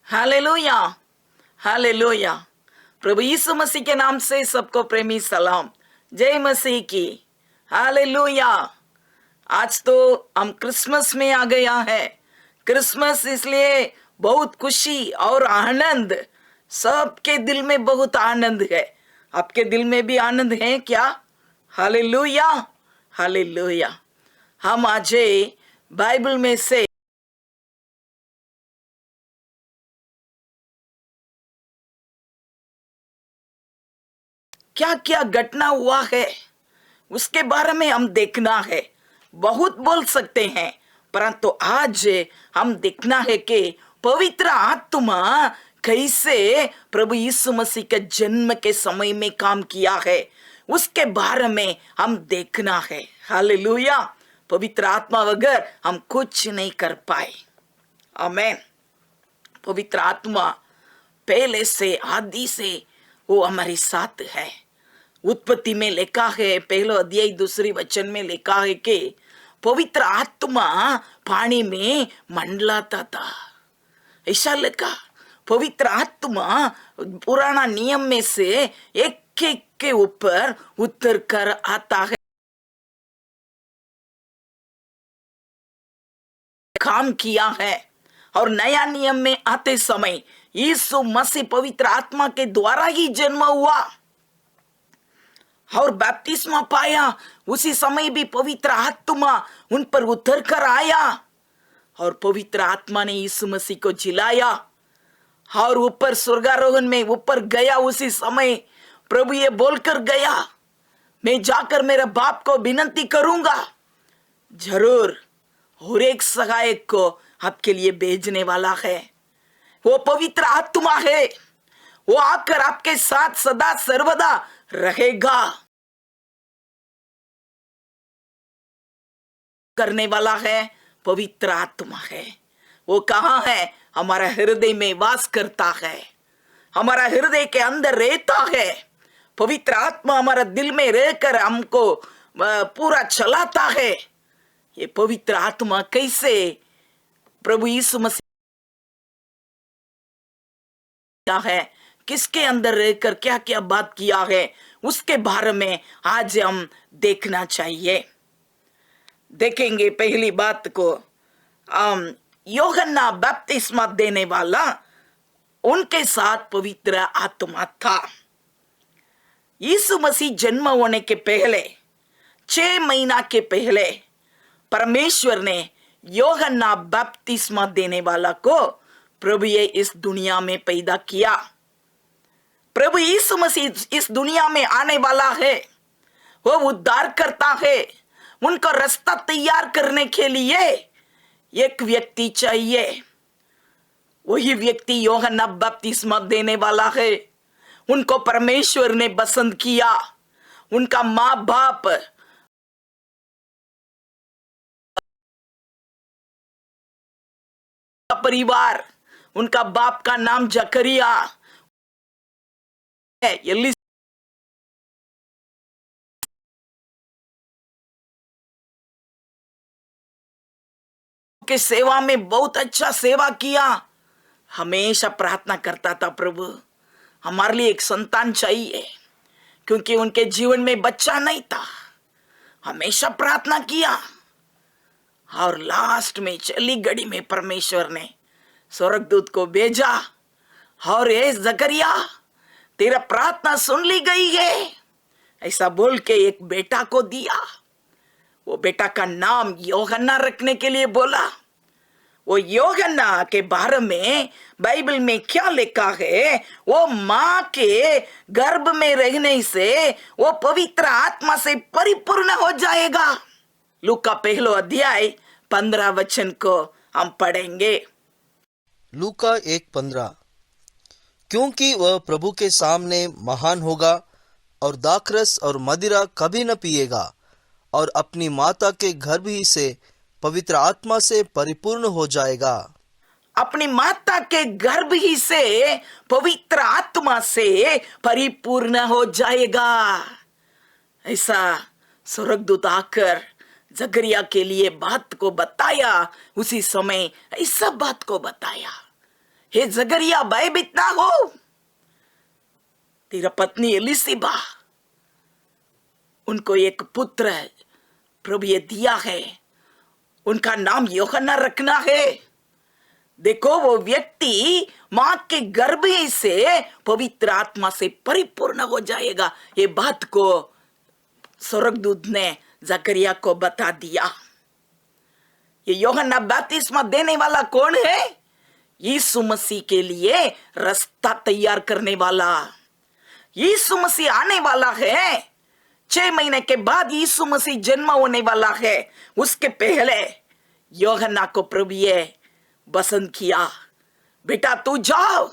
Hallelujah, hallelujah. प्रभु यीशु मसीह के नाम से सबको प्रेमी सलाम। जय मसीह की। हालेलुया। आज तो हम क्रिसमस में आ गया है। क्रिसमस इसलिए बहुत खुशी और आनंद, सबके दिल में बहुत आनंद है। आपके दिल में भी आनंद है क्या? Hallelujah, hallelujah. हम आज बाइबल में से क्या क्या घटना हुआ है उसके बारे में हम देखना है। बहुत बोल सकते हैं, परंतु आज हम देखना है कि पवित्र आत्मा कैसे प्रभु यीशु मसीह के जन्म के समय में काम किया है, उसके बारे में हम देखना है। हालेलुया। पवित्र आत्मा बगैर हम कुछ नहीं कर पाए। आमेन। पवित्र आत्मा पहले से, आदि से वो हमारे साथ है। उत्पत्ति में लिखा है, पहला अध्याय दूसरी वचन में लिखा है कि पवित्र आत्मा पानी में मंडलाता था। ऐसा लिखा। पवित्र आत्मा पुराना नियम में से एक एक के ऊपर उतर कर आता है, काम किया है। और नया नियम में आते समय यीशु मसीह पवित्र आत्मा के द्वारा ही जन्म हुआ और बपतिस्मा पाया। उसी समय भी पवित्र आत्मा उन पर उतर कर आया और पवित्र आत्मा ने यीशु मसीह को जिलाया और ऊपर स्वर्गारोहण में ऊपर गया। उसी समय प्रभु ये बोलकर गया, मैं जाकर मेरे बाप को विनती करूंगा, जरूर और एक सहायक को आपके लिए भेजने वाला है। वो पवित्र आत्मा है। वो आकर आपके साथ सदा सर्वदा रहेगा। करने वाला है पवित्र आत्मा है। वो कहाँ है? हमारा हृदय में वास करता है, हमारा हृदय के अंदर रहता है। पवित्र आत्मा हमारा दिल में रहकर हमको पूरा चलाता है। ये पवित्र आत्मा कैसे प्रभु यीशु मसीह है, किसके अंदर रहकर क्या क्या बात किया है, उसके बारे में आज हम देखना चाहिए। देखेंगे पहली बात को, यूहन्ना बपतिस्मा देने वाला, उनके साथ पवित्र आत्मा था। यीशु मसीह जन्म होने के पहले 6 महीना के पहले परमेश्वर ने यूहन्ना बपतिस्मा देने वाला को प्रभु ये इस दुनिया में पैदा किया। प्रभु यीशु मसीह इस दुनिया में आने वाला है। वो उद्धार करता है। उनका रास्ता तैयार करने के लिए एक व्यक्ति चाहिए। वही व्यक्ति यूहन्ना बपतिस्मा देने वाला है। उनको परमेश्वर ने पसंद किया। उनका माँ बाप परिवार, उनका बाप का नाम जकरिया है। के सेवा में बहुत अच्छा सेवा किया। हमेशा प्रार्थना करता था, प्रभु हमारे लिए एक संतान चाहिए, क्योंकि उनके जीवन में बच्चा नहीं था। हमेशा प्रार्थना किया और लास्ट में चली घड़ी में परमेश्वर ने स्वर्गदूत को भेजा और ए जकरिया, तेरा प्रार्थना सुन ली गई है, ऐसा बोल के एक बेटा को दिया। वो बेटा का नाम यूहन्ना रखने के लिए बोला। वो यूहन्ना के बारे में बाइबल में क्या लिखा है? वो माँ के गर्भ में रहने से वो पवित्र आत्मा से परिपूर्ण हो जाएगा। लूका पहला अध्याय 15 वचन को हम पढ़ेंगे। लूका 1:15। क्योंकि वह प्रभु के सामने महान होगा और दाखरस और मदिरा कभी न पिएगा और अपनी माता के गर्भ ही से पवित्र आत्मा से परिपूर्ण हो जाएगा। अपनी माता के गर्भ ही से पवित्र आत्मा से परिपूर्ण हो जाएगा। ऐसा स्वर्गदूत आकर जकरिया के लिए बात को बताया। उसी समय ऐसा बात को बताया, हे जकरिया भयभीत ना हो, तेरा पत्नी एलिसिबा, उनको एक पुत्र प्रभु ये दिया है, उनका नाम यूहन्ना रखना है। देखो वो व्यक्ति मां के गर्भ ही से पवित्र आत्मा से परिपूर्ण हो जाएगा। ये बात को स्वर्गदूत ने जकरिया को बता दिया। ये यूहन्ना बपतिस्मा देने वाला कौन है? यीशु मसीह के लिए रास्ता तैयार करने वाला। यीशु मसीह आने वाला है। 6 महीने के बाद यीशु मसीह जन्म होने वाला है। उसके पहले यूहन्ना को प्रभु ये पसंद किया, बेटा तू जाओ,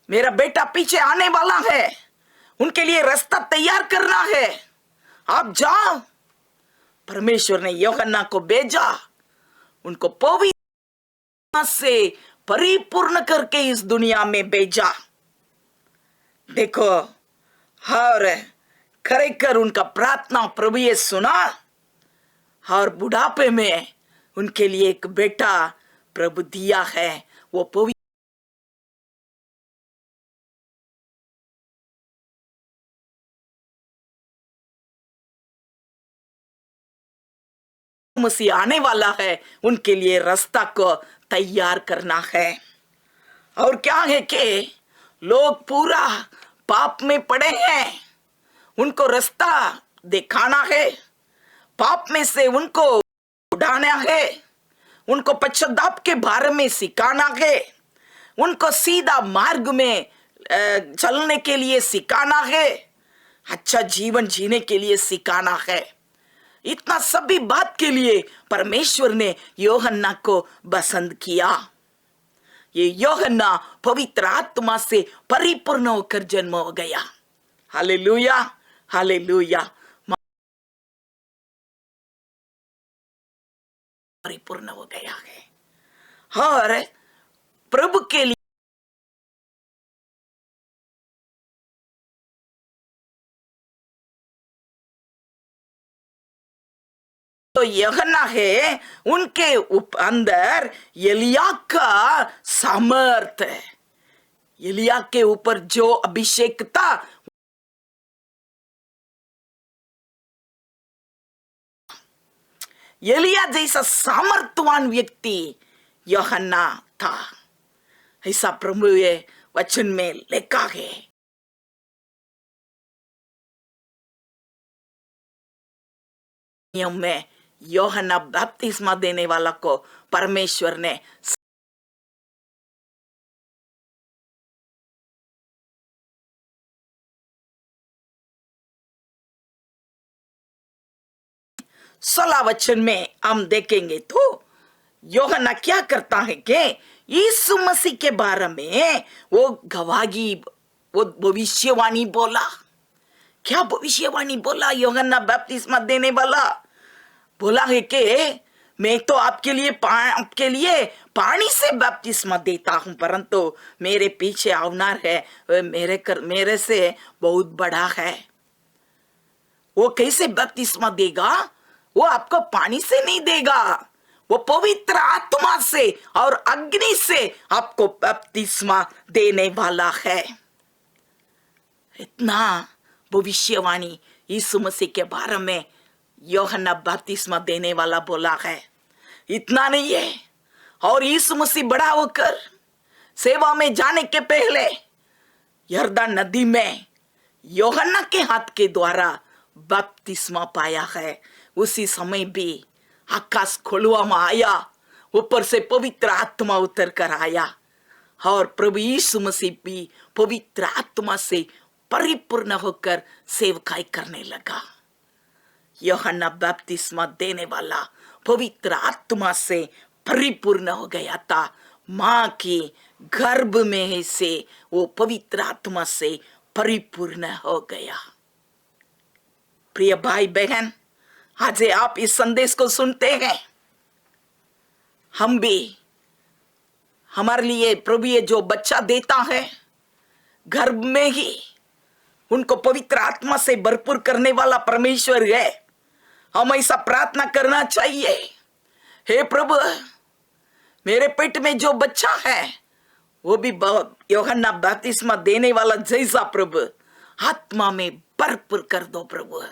मेरा बेटा पीछे आने वाला है, उनके लिए रास्ता तैयार करना है, आप जाओ। परमेश्वर ने यूहन्ना को भेजा, उनको पवित्र से परिपूर्ण करके इस दुनिया में भेजा। देखो, और खरेखर उनका प्रार्थना प्रभु ये सुना, और बुढ़ापे में उनके लिए एक बेटा प्रभु दिया है। वो पवित्र मसीह आने वाला है, उनके लिए रास्ता को तैयार करना है। और क्या है कि लोग पूरा पाप में पड़े हैं, उनको रास्ता दिखाना है, पाप में से उनको उठाना है, उनको पश्चाताप के बारे में सिखाना है, उनको सीधा मार्ग में चलने के लिए सिखाना है, अच्छा जीवन जीने के लिए सिखाना है। इतना सभी बात के लिए परमेश्वर ने यूहन्ना को पसंद किया। ये यूहन्ना पवित्र आत्मा से परिपूर्ण होकर जन्म हो गया। Hallelujah, hallelujah. परिपूर्ण हो गया है और प्रभु के लिए तो यूहन्ना है, उनके अंदर एलिया का सामर्थ है। एलिया के ऊपर जो अभिषेक था, एलिया जैसा सामर्थ्यवान व्यक्ति यूहन्ना था, ऐसा प्रभु ये वचन में लिखा है। नियम में यूहन्ना बपतिस्मा देने वाला को परमेश्वर ने सोलह वचन में हम देखेंगे तो यूहन्ना क्या करता है कि यीशु मसीह के बारे में वो गवाही, वो भविष्यवाणी बोला। क्या भविष्यवाणी बोला यूहन्ना बपतिस्मा देने वाला? बोला है कि मैं तो आपके लिए पानी से बपतिस्मा देता हूं, परंतु मेरे पीछे आवनार है, मेरे से बहुत बड़ा है। वो कैसे बपतिस्मा देगा? वो आपको पानी से नहीं देगा, वो पवित्र आत्मा से और अग्नि से आपको बपतिस्मा देने वाला है। इतना भविष्यवाणी यीशु मसीह के बारे में यूहन्ना बपतिस्मा देने वाला बोला है। इतना नहीं है, और यीशु मसीह बड़ा होकर सेवा में जाने के पहले यरदन नदी में यूहन्ना के हाथ के द्वारा बपतिस्मा पाया है। उसी समय भी आकाश खुलवा में आया, ऊपर से पवित्र आत्मा उतर कर आया, और प्रभु यीशु मसीह भी पवित्र आत्मा से परिपूर्ण होकर सेवकाई करने लगा। यूहन्ना बपतिस्मा देने वाला पवित्र आत्मा से परिपूर्ण हो गया था। मां के गर्भ में से वो पवित्र आत्मा से परिपूर्ण हो गया। प्रिय भाई बहन, आज आप इस संदेश को सुनते हैं, हम भी, हमारे लिए प्रभु ये जो बच्चा देता है गर्भ में ही, उनको पवित्र आत्मा से भरपूर करने वाला परमेश्वर है। हम ऐसा प्रार्थना करना चाहिए, हे प्रभु, मेरे पेट में जो बच्चा है वो भी यूहन्ना बपतिस्मा देने वाला जैसा प्रभु आत्मा में भरपूर कर दो प्रभु।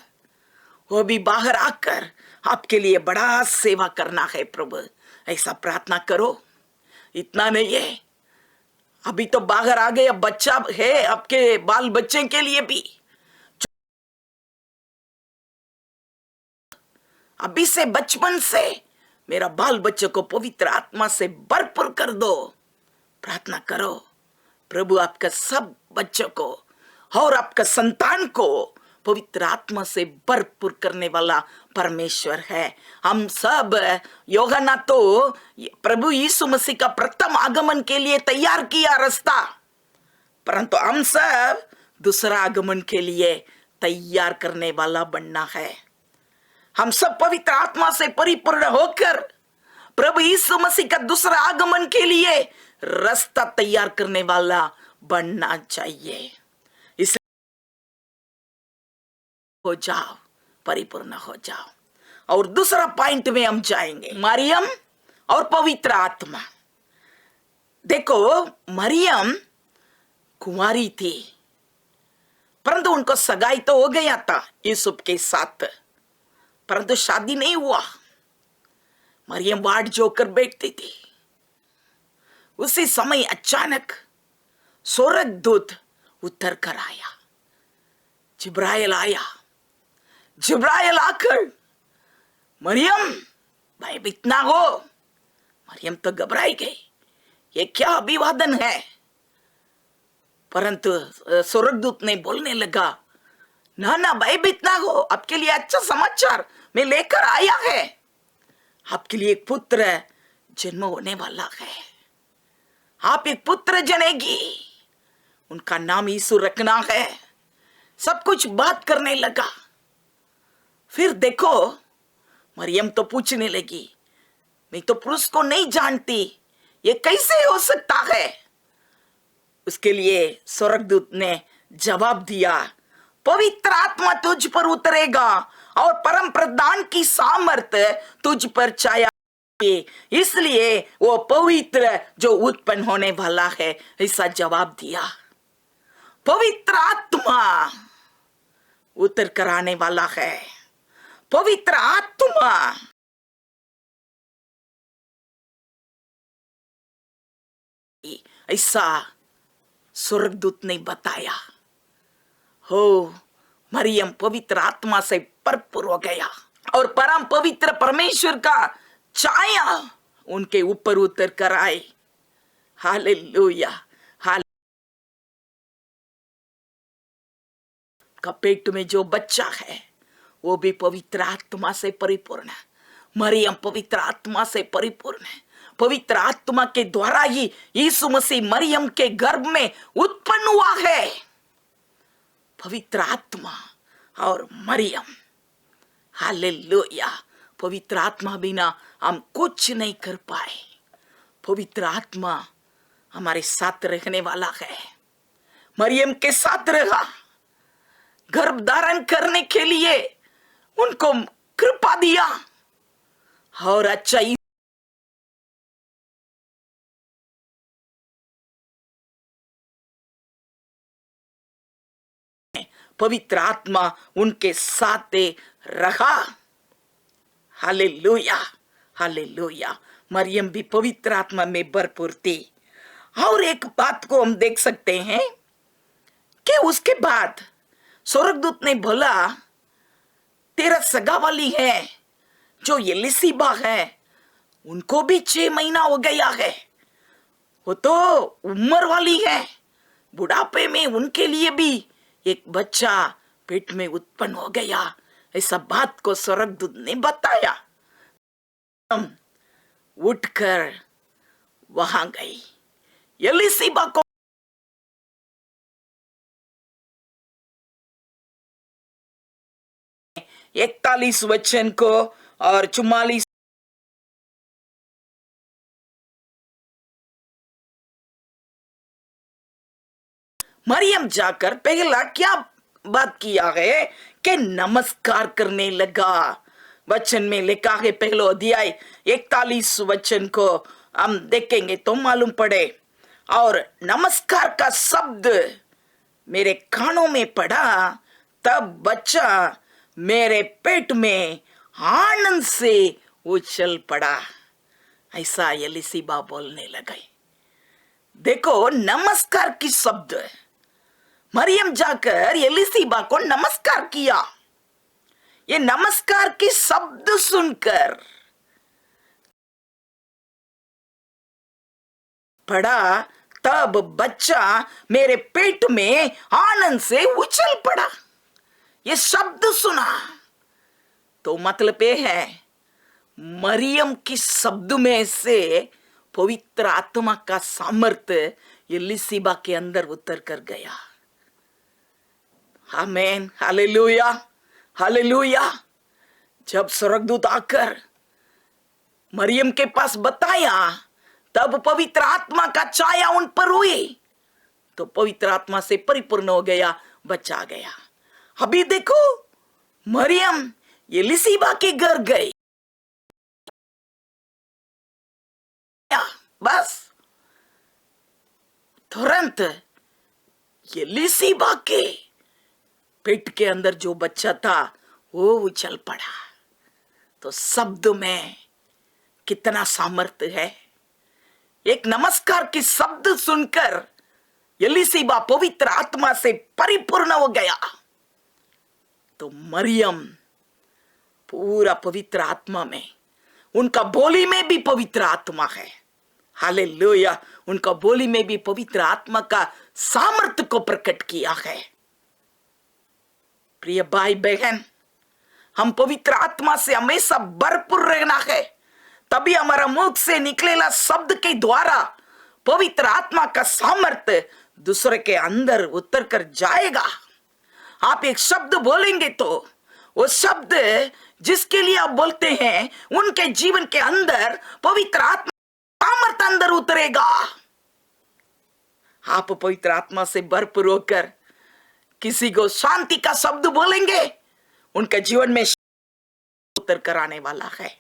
वो भी बाहर आकर आपके लिए बड़ा सेवा करना है प्रभु, ऐसा प्रार्थना करो। इतना नहीं है, अभी तो बाहर आ गया बच्चा है, आपके बाल बच्चे के लिए भी अभी से बचपन से मेरा बाल बच्चे को पवित्र आत्मा से भरपूर कर दो। प्रार्थना करो, प्रभु आपका सब बच्चों को और आपका संतान को पवित्र आत्मा से भरपूर करने वाला परमेश्वर है। हम सब यूहन्ना तो प्रभु यीशु मसीह का प्रथम आगमन के लिए तैयार किया रास्ता, परंतु हम सब दूसरा आगमन के लिए तैयार करने वाला बनना है। हम सब पवित्र आत्मा से परिपूर्ण होकर प्रभु यीशु मसीह का दूसरा आगमन के लिए रास्ता तैयार करने वाला बनना चाहिए। इसे हो जाओ, परिपूर्ण हो जाओ। और दूसरा पॉइंट में हम जाएंगे, मरियम और पवित्र आत्मा। देखो, मरियम कुंवारी थी, परंतु उनको सगाई तो हो गया था यूसुफ के साथ, परंतु शादी नहीं हुआ। मरियम वाट जोकर बैठती थी। उसी समय अचानक स्वर्गदूत उतर कर आया, जिब्राइल आया। जिब्राइल आकर मरियम भयभीत ना हो। मरियम तो घबराई गई, ये क्या अभिवादन है। परंतु स्वर्गदूत ने बोलने लगा, ना ना भयभीत ना हो, आपके लिए अच्छा समाचार मैं लेकर आया है। आपके लिए एक पुत्र जन्म होने वाला है, आप एक पुत्र जनेगी, उनका नाम यीशु रखना है। सब कुछ बात करने लगा। फिर देखो, मरियम तो पूछने लगी, मैं तो पुरुष को नहीं जानती, ये कैसे हो सकता है। उसके लिए स्वर्गदूत ने जवाब दिया, पवित्र आत्मा तुझ पर उतरेगा और परम प्रधान की सामर्थ्य तुझ पर छाया, इसलिए वो पवित्र जो उत्पन्न होने वाला है, ऐसा जवाब दिया। पवित्र आत्मा उतर कर आने वाला है। पवित्र आत्मा ऐसा स्वर्गदूत ने बताया। हो, मरियम पवित्र आत्मा से भरपूर हो गया और परम पवित्र परमेश्वर का छाया उनके ऊपर उतर कर आए। हालेलुया। का पेट में जो बच्चा है वो भी पवित्र आत्मा से परिपूर्ण है। मरियम पवित्र आत्मा से परिपूर्ण है। पवित्र आत्मा के द्वारा ही यीशु मसीह मरियम के गर्भ में उत्पन्न हुआ है। पवित्र आत्मा और मरियम, हालेलुया। पवित्र आत्मा बिना हम कुछ नहीं कर पाए। पवित्र आत्मा हमारे साथ रहने वाला है। मरियम के साथ रहा, गर्भ धारण करने के लिए उनको कृपा दिया और अच्छा पवित्र आत्मा उनके साथ रहा। Hallelujah, hallelujah. मरियम भी पवित्र आत्मा में भरपूर थी। और एक बात को हम देख सकते हैं कि उसके बाद स्वर्गदूत ने बोला, तेरा सगा वाली है जो एलिसीबा है, उनको भी 6 महीना हो गया है, वो तो उम्र वाली है, बुढ़ापे में उनके लिए भी एक बच्चा पेट में उत्पन्न हो गया। ऐसा बात को स्वर्गदूत ने बताया। हम उठकर वहां गई। एलिसीबा को 41 वचन को और 44 मरियम जाकर पहला क्या बात किया है कि नमस्कार करने लगा। वचन में लिखा है, पहला अध्याय 41 वचन को हम देखेंगे तो मालूम पड़े। और नमस्कार का शब्द मेरे कानों में पड़ा, तब बच्चा मेरे पेट में आनंद से उछल पड़ा। ऐसा एलीशिबा बोलने लगे। देखो, नमस्कार की शब्द, मरियम जाकर एलीशिबा को नमस्कार किया। ये नमस्कार की शब्द सुनकर पड़ा, तब बच्चा मेरे पेट में आनंद से उछल पड़ा। ये शब्द सुना तो मतलब ये है, मरियम की शब्द में से पवित्र आत्मा का सामर्थ्य एलीशिबा के अंदर उतर कर गया। आमीन, हालेलुया, हालेलुया। जब स्वर्गदूत आकर मरियम के पास बताया, तब पवित्र आत्मा का छाया उन पर हुई, तो पवित्र आत्मा से परिपूर्ण हो गया, बच्चा आ गया। अभी देखो, मरियम एलीशिबा के घर गई, बस तुरंत एलीशिबा के पेट के अंदर जो बच्चा था वो उछल पड़ा। तो शब्द में कितना सामर्थ्य है। एक नमस्कार की शब्द सुनकर एलीशिबा पवित्र आत्मा से परिपूर्ण हो गया, तो मरियम पूरा पवित्र आत्मा में, उनका बोली में भी पवित्र आत्मा है। हालेलुया, उनका बोली में भी पवित्र आत्मा का सामर्थ्य को प्रकट किया है। प्रिय भाई बहन, हम पवित्र आत्मा से हमेशा भरपूर रहना है, तभी हमारा मुख से निकलेला शब्द के द्वारा पवित्र आत्मा का सामर्थ्य दूसरे के अंदर उतर कर जाएगा। आप एक शब्द बोलेंगे तो वो शब्द जिसके लिए आप बोलते हैं, उनके जीवन के अंदर पवित्र आत्मा सामर्थ्य अंदर उतरेगा। आप पवित्र आत्मा से भरपूर होकर किसी को शांति का शब्द बोलेंगे, उनके जीवन में उतर कर आने वाला है।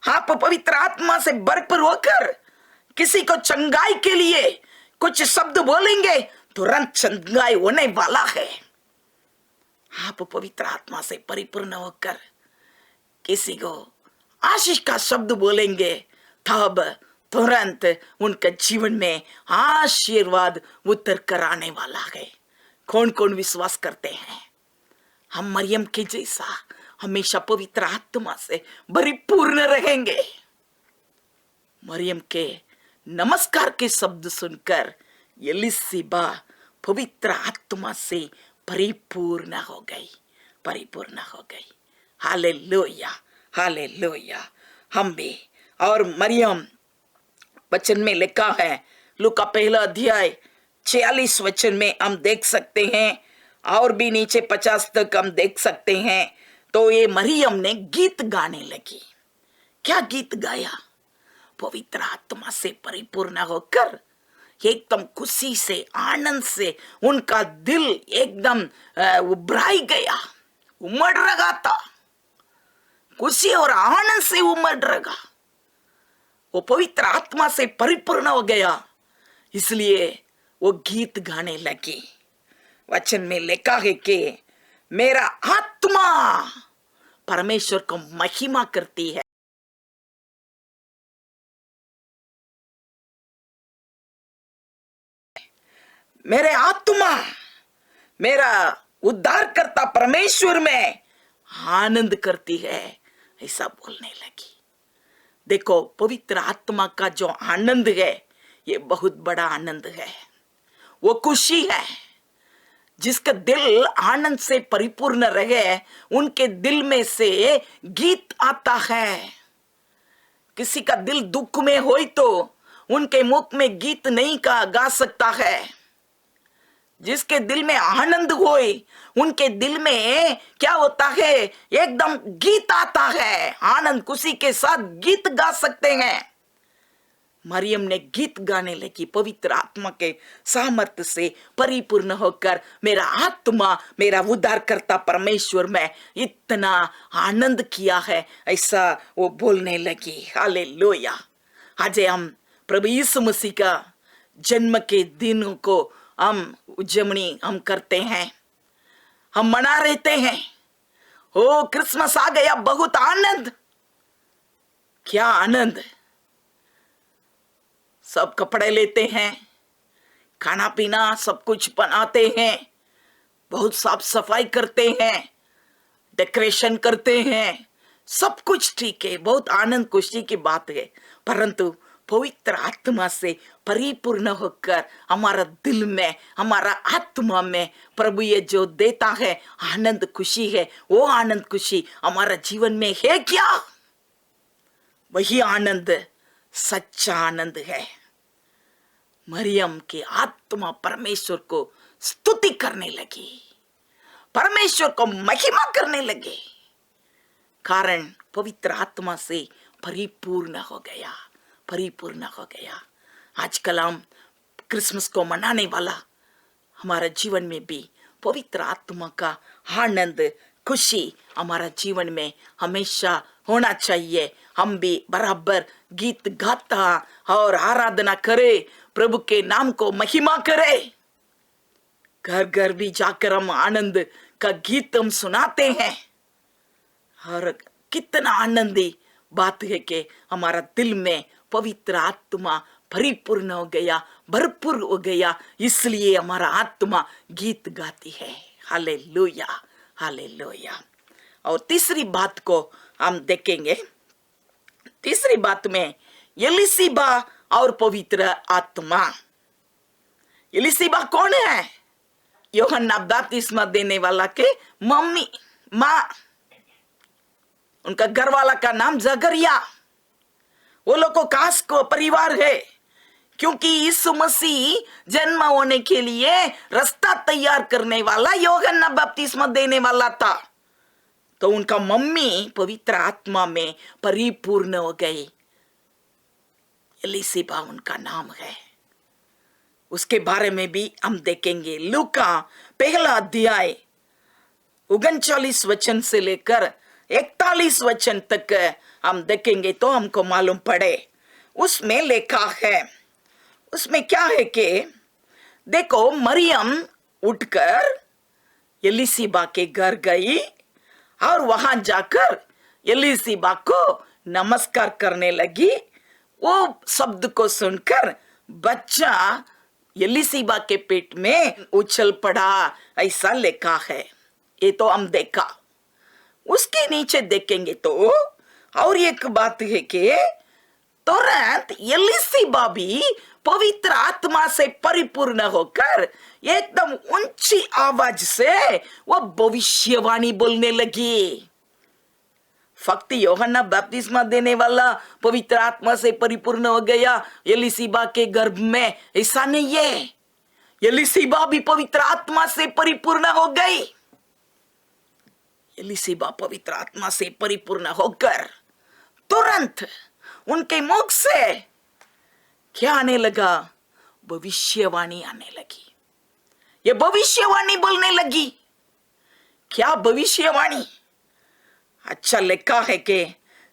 आप पवित्र आत्मा से भरपूर होकर किसी को चंगाई के लिए कुछ शब्द बोलेंगे, तुरंत चंगाई होने वाला है। आप पवित्र आत्मा से परिपूर्ण होकर किसी को आशीष का शब्द बोलेंगे, तब तुरंत उनके जीवन में आशीर्वाद उतर कर आने वाला है। कौन कौन विश्वास करते हैं हम मरियम के जैसा हमेशा पवित्र आत्मा से परिपूर्ण रहेंगे? मरियम के नमस्कार के शब्द सुनकर एलीशिबा पवित्र आत्मा से परिपूर्ण हो गई, परिपूर्ण हो गई। Hallelujah, hallelujah. हम भी और मरियम वचन में लिखा है, लूका पहला अध्याय 46 वचन में हम देख सकते हैं, और भी नीचे 50 तक हम देख सकते हैं। तो ये मरियम ने गीत गाने लगी। क्या गीत गाया? पवित्र आत्मा से परिपूर्ण होकर एकदम खुशी से, आनंद से उनका दिल एकदम उभराई गया, उमड़ रहा था। खुशी और आनंद से उमड़ रहा, वो पवित्र आत्मा से परिपूर्ण हो गया, इसलिए वो गीत गाने लगी। वचन में लिखा है कि मेरा आत्मा परमेश्वर को महिमा करती है, मेरे आत्मा मेरा उद्धारकर्ता परमेश्वर में आनंद करती है, ऐसा बोलने लगी। देखो, पवित्र आत्मा का जो आनंद है, ये बहुत बड़ा आनंद है। वो खुशी है। जिसका दिल आनंद से परिपूर्ण रहे, उनके दिल में से गीत आता है। किसी का दिल दुख में हो तो उनके मुख में गीत नहीं गा सकता है। जिसके दिल में आनंद होए, उनके दिल में क्या होता है? एकदम गीत आता है। आनंद खुशी के साथ गीत गा सकते हैं। मरियम ने गीत गाने लगी, पवित्र आत्मा के सामर्थ्य से परिपूर्ण होकर मेरा आत्मा मेरा उद्धारकर्ता परमेश्वर में इतना आनंद किया है, ऐसा वो बोलने लगी। हालेलुया। आज हम प्रभु यीशु मसीह का जन्म के दिनों को हम उजमनी हम करते हैं, हम मना रहते हैं। ओ क्रिसमस आ गया, बहुत आनंद, क्या आनंद। सब कपड़े लेते हैं, खाना पीना सब कुछ बनाते हैं, बहुत साफ सफाई करते हैं, डेकोरेशन करते हैं, सब कुछ ठीक है, बहुत आनंद खुशी की बात है। परंतु पवित्र आत्मा से परिपूर्ण होकर हमारा दिल में, हमारा आत्मा में प्रभु ये जो देता है आनंद खुशी है, वो आनंद खुशी हमारा जीवन में है क्या? वही आनंद सच्चा आनंद है। मरियम की आत्मा परमेश्वर को स्तुति करने लगी, परमेश्वर को महिमा करने लगे, कारण पवित्र आत्मा से परिपूर्ण हो गया, परिपूर्ण हो गया। आजकल हम क्रिसमस को मनाने वाला हमारा जीवन में भी पवित्र आत्मा का आनंद खुशी हमारा जीवन में हमेशा होना चाहिए। हम भी बराबर गीत गाता और आराधना करे, प्रभु के नाम को महिमा करे। घर घर भी जाकर हम आनंद का गीत हम सुनाते हैं, और कितना आनंदी बात है कि हमारा दिल में पवित्र आत्मा परिपूर्ण हो गया, भरपूर हो गया, इसलिए हमारा आत्मा गीत गाती है। Hallelujah, hallelujah. और तीसरी बात को हम देखेंगे। तीसरी बात में एलिशिबा और पवित्र आत्मा। एलिशिबा कौन है? यूहन्ना बपतिस्मा देने वाला के मम्मी, माँ। उनका घर वाला का नाम जकरिया। वो लोग को खास को परिवार है, क्योंकि यीशु मसीह जन्म होने के लिए रास्ता तैयार करने वाला यूहन्ना बपतिस्मा देने वाला था। तो उनका मम्मी पवित्र आत्मा में परिपूर्ण हो गई। एलिशिबा उनका नाम है। उसके बारे में भी हम देखेंगे। लूका पहला अध्याय 39 वचन से लेकर 41 वचन तक हम देखेंगे तो हमको मालूम पड़े। उसमें लिखा है, उसमें क्या है कि देखो, मरियम उठकर एलिशिबा के घर गई और वहां जाकर एलिशिबा को नमस्कार करने लगी। वो शब्द को सुनकर बच्चा एलिशिबा के पेट में उछल पड़ा, ऐसा लिखा है। ये तो हम देखा। उसके नीचे देखेंगे तो और एक बात है कि तुरंत एलिशिबा भी पवित्र आत्मा से परिपूर्ण होकर एकदम ऊंची आवाज से वो भविष्यवाणी बोलने लगी। फक्त यूहन्ना बपतिस्मा देने वाला पवित्र आत्मा से परिपूर्ण हो गया एलिशिबा के गर्भ में, ऐसा नहीं है। एलिशिबा भी पवित्र आत्मा से परिपूर्ण हो गई। एलिशिबा पवित्र आत्मा से परिपूर्ण होकर तुरंत उनके मुख से क्या आने लगा? भविष्यवाणी आने लगी। ये भविष्यवाणी बोलने लगी। क्या भविष्यवाणी? अच्छा लिखा है कि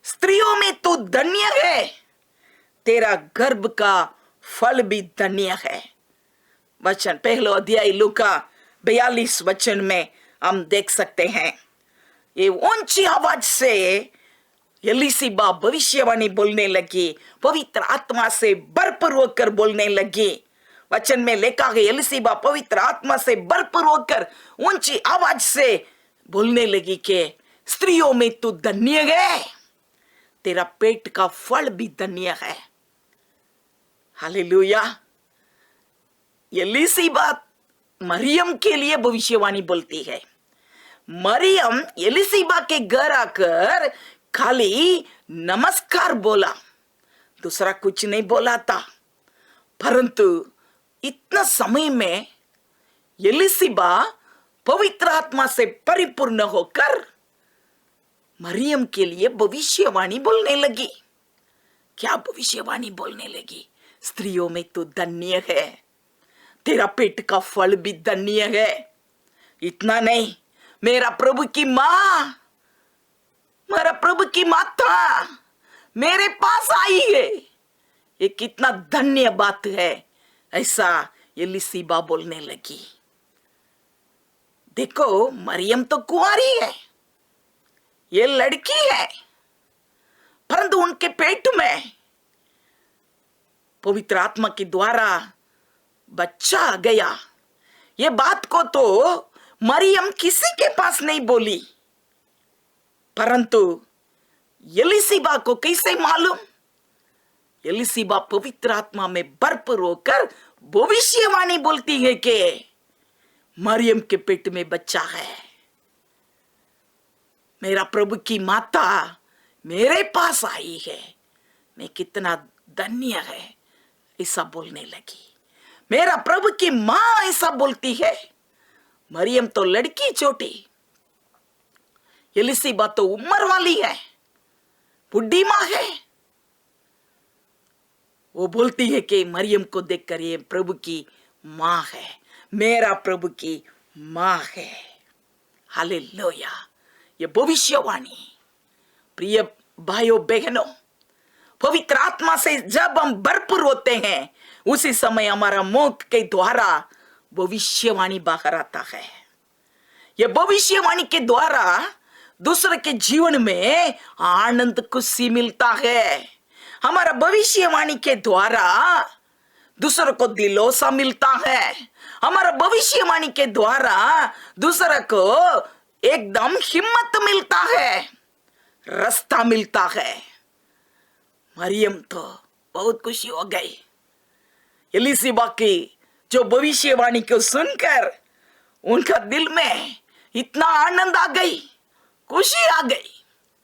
स्त्रियों में तू धन्य है, तेरा गर्भ का फल भी धन्य है। वचन पहला अध्याय लूका 42 वचन में हम देख सकते हैं। ये ऊंची आवाज से एलिशिबा भविष्यवाणी बोलने लगी, पवित्र आत्मा से भरपूर होकर बोलने लगी। वचन में लिखा है एलिशिबा पवित्र आत्मा से भरपूर होकर ऊंची आवाज से बोलने लगी कि स्त्रियों में तू धन्य है, तेरा पेट का फल भी धन्य है। हालेलुया। एलिशिबा मरियम के लिए भविष्यवाणी बोलती है। मरियम एलिशिबा के घर आकर खाली नमस्कार बोला, दूसरा कुछ नहीं बोला था। परंतु इतना समय में एलिशिबा पवित्र आत्मा से परिपूर्ण होकर मरियम के लिए भविष्यवाणी बोलने लगी। क्या भविष्यवाणी बोलने लगी? स्त्रियों में तो धन्य है, तेरा पेट का फल भी धन्य है। इतना नहीं, मेरा प्रभु की माँ, मेरा प्रभु की माता मेरे पास आई है। ये कितना धन्य बात है। ऐसा एलिसीबा बोलने लगी। देखो, मरियम तो कुंवारी है, ये लड़की है, परंतु उनके पेट में पवित्र आत्मा के द्वारा बच्चा आ गया। ये बात को तो मरियम किसी के पास नहीं बोली, परंतु एलिसीबा को कैसे मालूम? एलिसीबा पवित्र आत्मा में भरपूर होकर भविष्यवाणी बोलती है कि मरियम के पेट में बच्चा है। मेरा प्रभु की माता मेरे पास आई है, मैं कितना धन्य है, ऐसा बोलने लगी। मेरा प्रभु की मां ऐसा बोलती है। मरियम तो लड़की छोटी, एलिसीबा तो उम्र वाली है, बुढ़ी मां है। वो बोलती है कि मरियम को देखकर ये प्रभु की मां है, मेरा प्रभु की मां है। हालेलुया, ये भविष्यवाणी। प्रिय भाइयों बहनों, पवित्र आत्मा से जब हम भरपूर होते हैं, उसी समय हमारा मुंह के द्वारा भविष्यवाणी बाहर आता है। यह भविष्यवाणी के द्वारा दूसरे के जीवन में आनंद खुशी मिलता है। हमारा भविष्यवाणी के द्वारा दूसरों को दिलोसा मिलता है। हमारा भविष्यवाणी के द्वारा दूसरे को एकदम हिम्मत मिलता है, रास्ता मिलता है। मरियम तो बहुत खुशी हो गई। एलिसीबा की जो भविष्यवाणी को सुनकर उनका दिल में इतना आनंद आ गई, खुशी आ गई।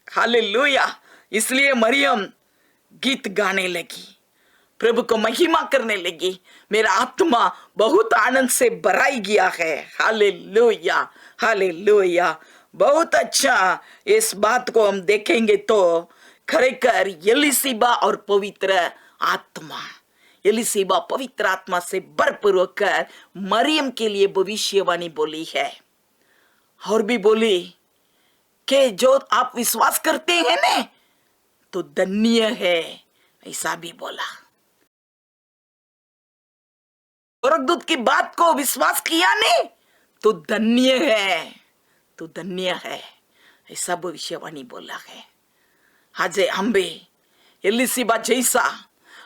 हालेलुया। इसलिए मरियम गीत गाने लगी, प्रभु को महिमा करने लगी। मेरा आत्मा बहुत आनंद से भराई गया है। Hallelujah, hallelujah. बहुत अच्छा। इस बात को हम देखेंगे तो खरेखर एलिसीबा और पवित्र आत्मा, एलिसीबा पवित्र आत्मा से भरपूर होकर मरियम के लिए भविष्यवाणी बोली है, और भी बोली कि जो आप विश्वास करते हैं ना तो धन्य है, ऐसा भी बोला। स्वर्गदूत की बात को विश्वास किया ने तो धन्य है, तो धन्य है, ऐसा भविष्यवाणी बोला है। आज हम भी एलिसीबा जैसा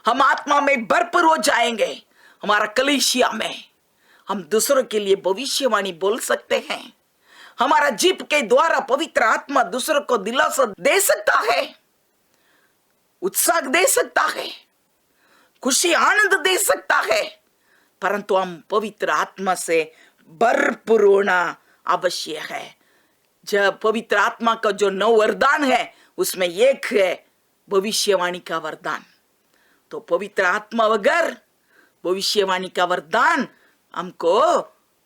हम आत्मा में भरपूर हो जाएंगे। हमारा कलीसिया में हम दूसरों के लिए भविष्यवाणी बोल सकते हैं। हमारा जीभ के द्वारा पवित्र आत्मा दूसरों को दिलासा दे सकता है, उत्साह दे सकता है, खुशी आनंद दे सकता है, परंतु हम पवित्र आत्मा से भरपूर होना आवश्यक है। जब पवित्र आत्मा का जो 9 वरदान है उसमें एक है भविष्यवाणी का वरदान। तो पवित्र आत्मा बगैर भविष्यवाणी का वरदान हमको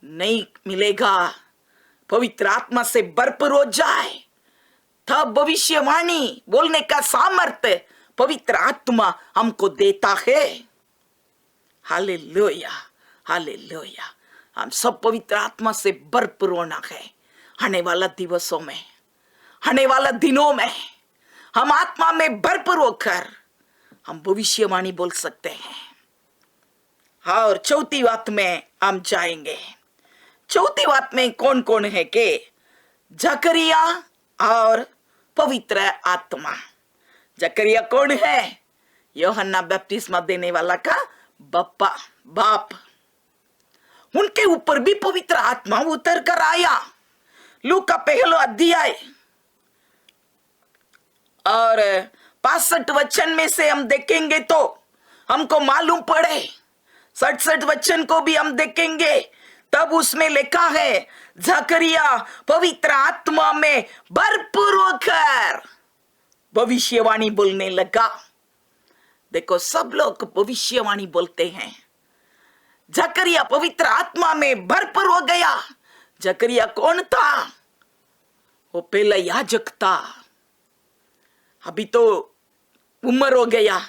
नहीं मिलेगा। पवित्र आत्मा से भरपूर हो जाए तब भविष्यवाणी बोलने का सामर्थ्य पवित्र आत्मा हमको देता है। Hallelujah, hallelujah. हम सब पवित्र आत्मा से भरपूर होना है। आने वाला दिवसों में, आने वाला दिनों में हम आत्मा में भरपूर होकर हम भविष्यवाणी बोल सकते हैं। और चौथी बात में हम जाएंगे। चौथी बात में कौन कौन है कि जकरिया और पवित्र आत्मा। जकरिया कौन है? यूहन्ना बपतिस्मा देने वाला का बाप। उनके ऊपर भी पवित्र आत्मा उतर कर आया। लूका पहला अध्याय और 65 वचन में से हम देखेंगे तो हमको मालूम पड़े, 67 वचन को भी हम देखेंगे तब उसमें लिखा है जकरिया पवित्र आत्मा में भरपूर होकर भविष्यवाणी बोलने लगा। देखो, सब लोग भविष्यवाणी बोलते हैं। जकरिया पवित्र आत्मा में भरपूर हो गया। जकरिया कौन था? वो पहला याजक था। अभी तो उम्र हो गया,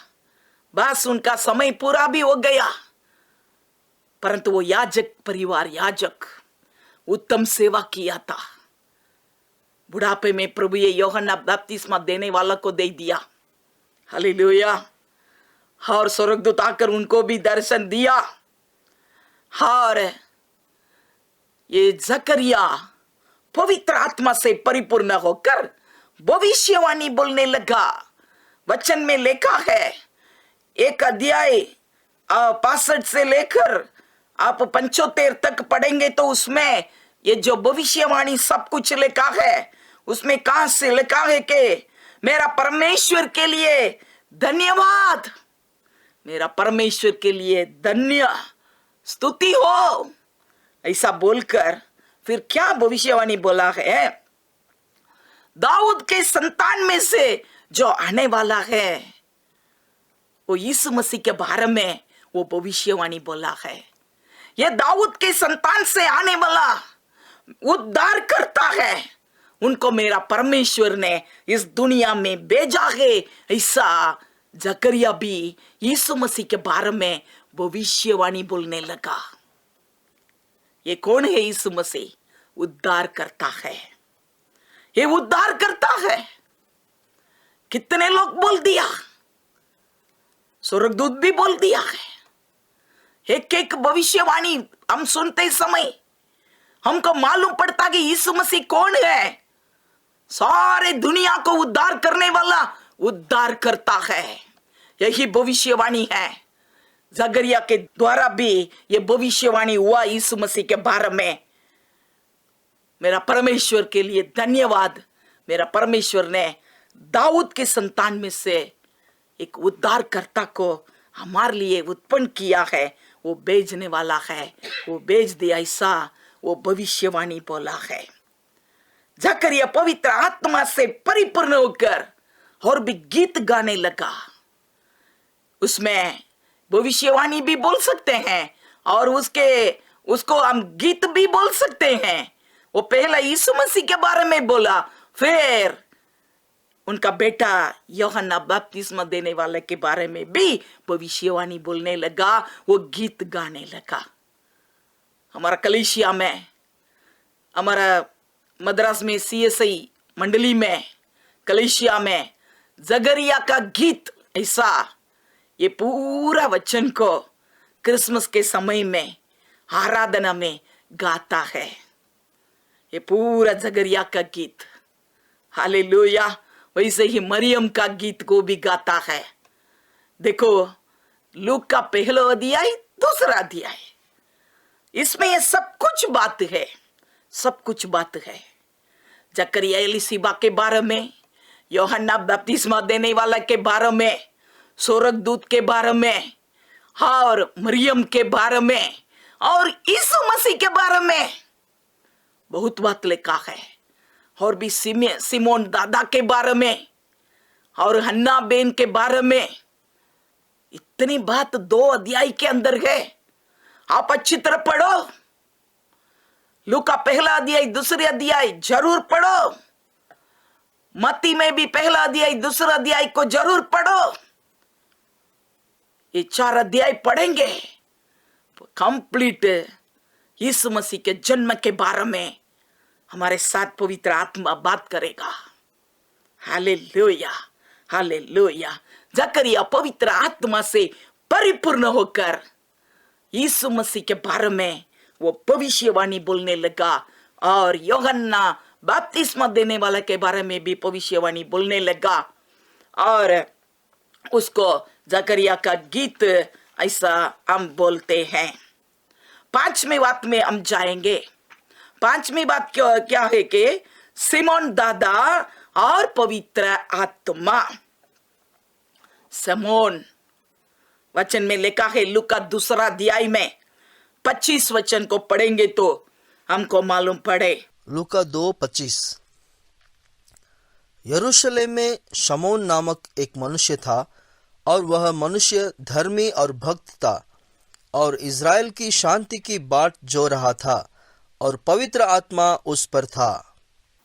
बस उनका समय पूरा भी हो गया, परंतु वो याजक परिवार, याजक उत्तम सेवा किया था। बुढ़ापे में प्रभु ये यूहन्ना बपतिस्मा देने वाला को दे दिया। हालेलुया। और स्वर्गदूत आकर उनको भी दर्शन दिया। और ये जकरिया पवित्र आत्मा से परिपूर्ण होकर भविष्यवाणी बोलने लगा। वचन में लिखा है, एक अध्याय 65 से लेकर आप 75 तक पढ़ेंगे तो उसमें ये जो भविष्यवाणी सब कुछ लिखा है, उसमें कहां से लिखा है कि मेरा परमेश्वर के लिए धन्यवाद, मेरा परमेश्वर के लिए धन्य स्तुति हो, ऐसा बोलकर फिर क्या भविष्यवाणी बोला है, दाऊद के संतान में से जो आने वाला है वो यीशु मसीह के बारे में वो भविष्यवाणी बोला है। ये दाऊद के संतान से आने वाला उद्धार करता है, उनको मेरा परमेश्वर ने इस दुनिया में भेजा है, ऐसा जकरिया भी यीशु मसीह के बारे में भविष्यवाणी बोलने लगा। ये कौन है? यीशु मसीह उद्धार करता है, ये उद्धार करता है। कितने लोग बोल दिया, स्वर्गदूत भी बोल दिया है। एक एक भविष्यवाणी हम सुनते समय हमको मालूम पड़ता कि यीशु मसीह कौन है। सारे दुनिया को उद्धार करने वाला उद्धार करता है, यही भविष्यवाणी है। जकरिया के द्वारा भी ये भविष्यवाणी हुआ यीशु मसीह के बारे में। मेरा परमेश्वर के लिए धन्यवाद, मेरा परमेश्वर ने दाऊद के संतान में से एक उद्धारकर्ता को हमारे लिए उत्पन्न किया है, वो भेजने वाला है, वो भेज दिया, ऐसा वो भविष्यवाणी बोला है। जकरिया पवित्र आत्मा से परिपूर्ण होकर और भी गीत गाने लगा। उसमें भविष्यवाणी भी बोल सकते हैं और उसको हम गीत भी बोल सकते हैं। वो पहला यीशु मसीह के बारे में बोला, फिर उनका बेटा यूहन्ना बपतिस्मा देने वाले के बारे में भी भविष्यवाणी बोलने लगा, वो गीत गाने लगा। हमारा कलीसिया में, हमारा मद्रास में सीएसआई मंडली में, कलीसिया में जकरिया का गीत ऐसा ये पूरा वचन को क्रिसमस के समय में आराधना में गाता है। ये पूरा जकरिया का गीत, हालेलुया। वैसे ही मरियम का गीत को भी गाता है। देखो लूक का पहला अध्याय, दूसरा अध्याय, इसमें ये सब कुछ बात है, सब कुछ बात है। जकरिया एलिशिबा के बारे में, यूहन्ना बपतिस्मा देने वाला के बारे में, स्वर्गदूत के बारे में, और मरियम के बारे में, और यीशु मसीह के बारे में बहुत बात लिखा है। और भी सिमोन दादा के बारे में और हन्ना बेन के बारे में, इतनी बात 2 अध्याय के अंदर है। आप अच्छी तरह पढ़ो, लूका पहला अध्याय, दूसरे अध्याय जरूर पढ़ो। मत्ती में भी पहला अध्याय, दूसरा अध्याय को जरूर पढ़ो। ये 4 अध्याय पढ़ेंगे, कंप्लीट यीशु मसीह के जन्म के बारे में हमारे साथ पवित्र आत्मा बात करेगा। Hallelujah, hallelujah. जकरिया पवित्र आत्मा से परिपूर्ण होकर यीशु मसीह के बारे में वो भविष्यवाणी बोलने लगा, और यूहन्ना बपतिस्मा देने वाला के बारे में भी भविष्यवाणी बोलने लगा। और उसको जकरिया का गीत ऐसा हम बोलते हैं। 5वीं बात में हम जाएंगे। 5वीं बात क्या है कि सिमोन दादा और पवित्र आत्मा। सिमोन वचन में लिखा है, लूका दूसरा अध्याय में 25 वचन को पढ़ेंगे तो हमको मालूम पड़े। लूका 2:25। यरूशलेम में शमौन नामक एक मनुष्य था, और वह मनुष्य धर्मी और भक्त था, और इज़राइल की शांति की बाट जो रहा था, और पवित्र आत्मा उस पर था।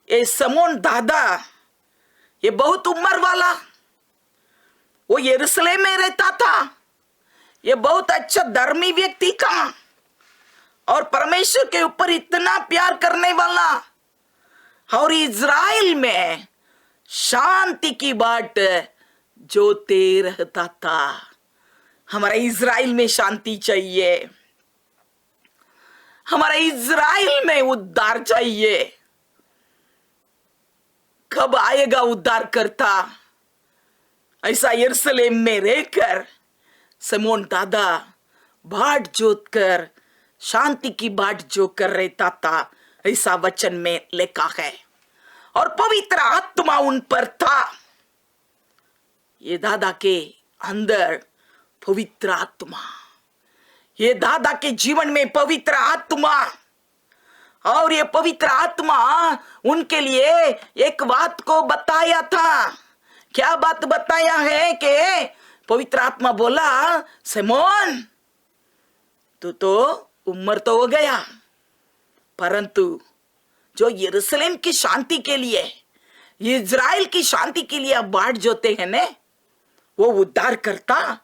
ये सिमोन दादा, ये बहुत उम्र वाला, वो यरूशलेम में रहता था। ये बहुत अच्छा धर्मी व्यक्ति था और परमेश्वर के ऊपर इतना प्यार करने वाला, और इज़राइल में शांति की बाट जोते रहता था। हमारा इज़राइल में शांति चाहिए, हमारा इज़राइल में उद्धार चाहिए। कब आएगा उद्धार करता? ऐसा यरूशलेम में रहकर सिमोन दादा बाट जोत कर शांति की बाट जो कर रहता था, ऐसा वचन में लिखा है। और पवित्र आत्मा उन पर था। ये दादा के अंदर पवित्र आत्मा, ये दादा के जीवन में पवित्र आत्मा, और ये पवित्र आत्मा उनके लिए एक बात को बताया था। क्या बात बताया है कि पवित्र आत्मा बोला, सिमोन तू तो उम्र तो हो गया, परंतु जो यरूशलेम की शांति के लिए, इज़राइल की शांति के लिए आप बाट जोते हैं ने, वो उद्धार करता,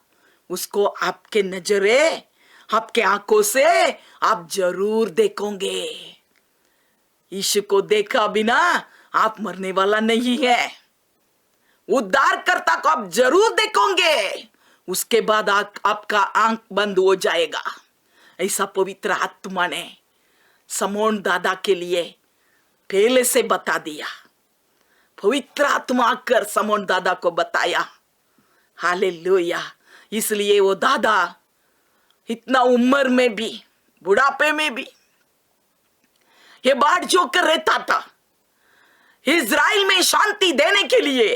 उसको आपके नजरे, आपके आंखों से आप जरूर देखोगे। यीशु को देखा बिना आप मरने वाला नहीं है। उद्धारकर्ता को आप जरूर देखोगे, उसके बाद आपका आंख बंद हो जाएगा। ऐसा पवित्र आत्मा ने सिमोन दादा के लिए पहले से बता दिया। पवित्र आत्मा आकर सिमोन दादा को बताया। हालेलुया। इसलिए वो दादा इतना उम्र में भी, बुढ़ापे में भी ये बाट जो कर रहता था, इज़राइल में शांति देने के लिए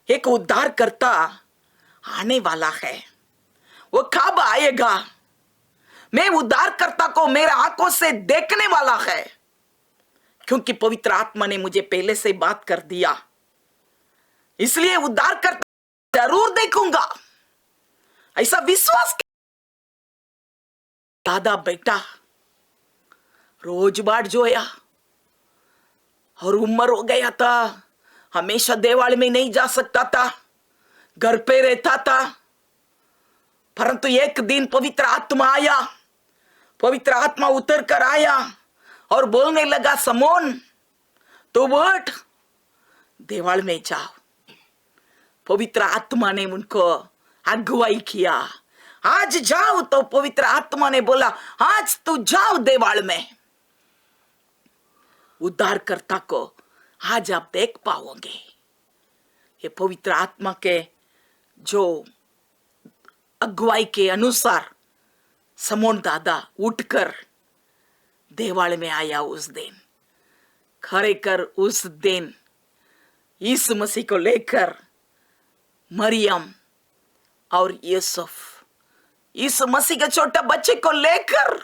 एक उद्धार करता आने वाला है। वो कब आएगा? मैं उद्धारकर्ता को मेरे आंखों से देखने वाला है, क्योंकि पवित्र आत्मा ने मुझे पहले से बात कर दिया। इसलिए उद्धारकर्ता जरूर देखूंगा, ऐसा विश्वास। दादा बेटा रोज बाट जोया और उम्र हो गया था, हमेशा देवाल में नहीं जा सकता था, घर पे रहता था। परंतु एक दिन पवित्र आत्मा आया, पवित्र आत्मा उतर कर आया और बोलने लगा, सिमोन तो उठ, देवाल में जाओ। पवित्र आत्मा ने उनको अगुवाई किया, आज जाओ। तो पवित्र आत्मा ने बोला, आज तू जाओ देवाल में। उद्धारकर्ता को आज आप देख पाओगे। ये पवित्र आत्मा के जो अगुवाई के अनुसार सिमोन दादा उठकर देवाल में आया। उस दिन खरेकर उस दिन यीशु मसीह को लेकर मरियम और यूसुफ, यीशु मसीह के छोटे बच्चे को लेकर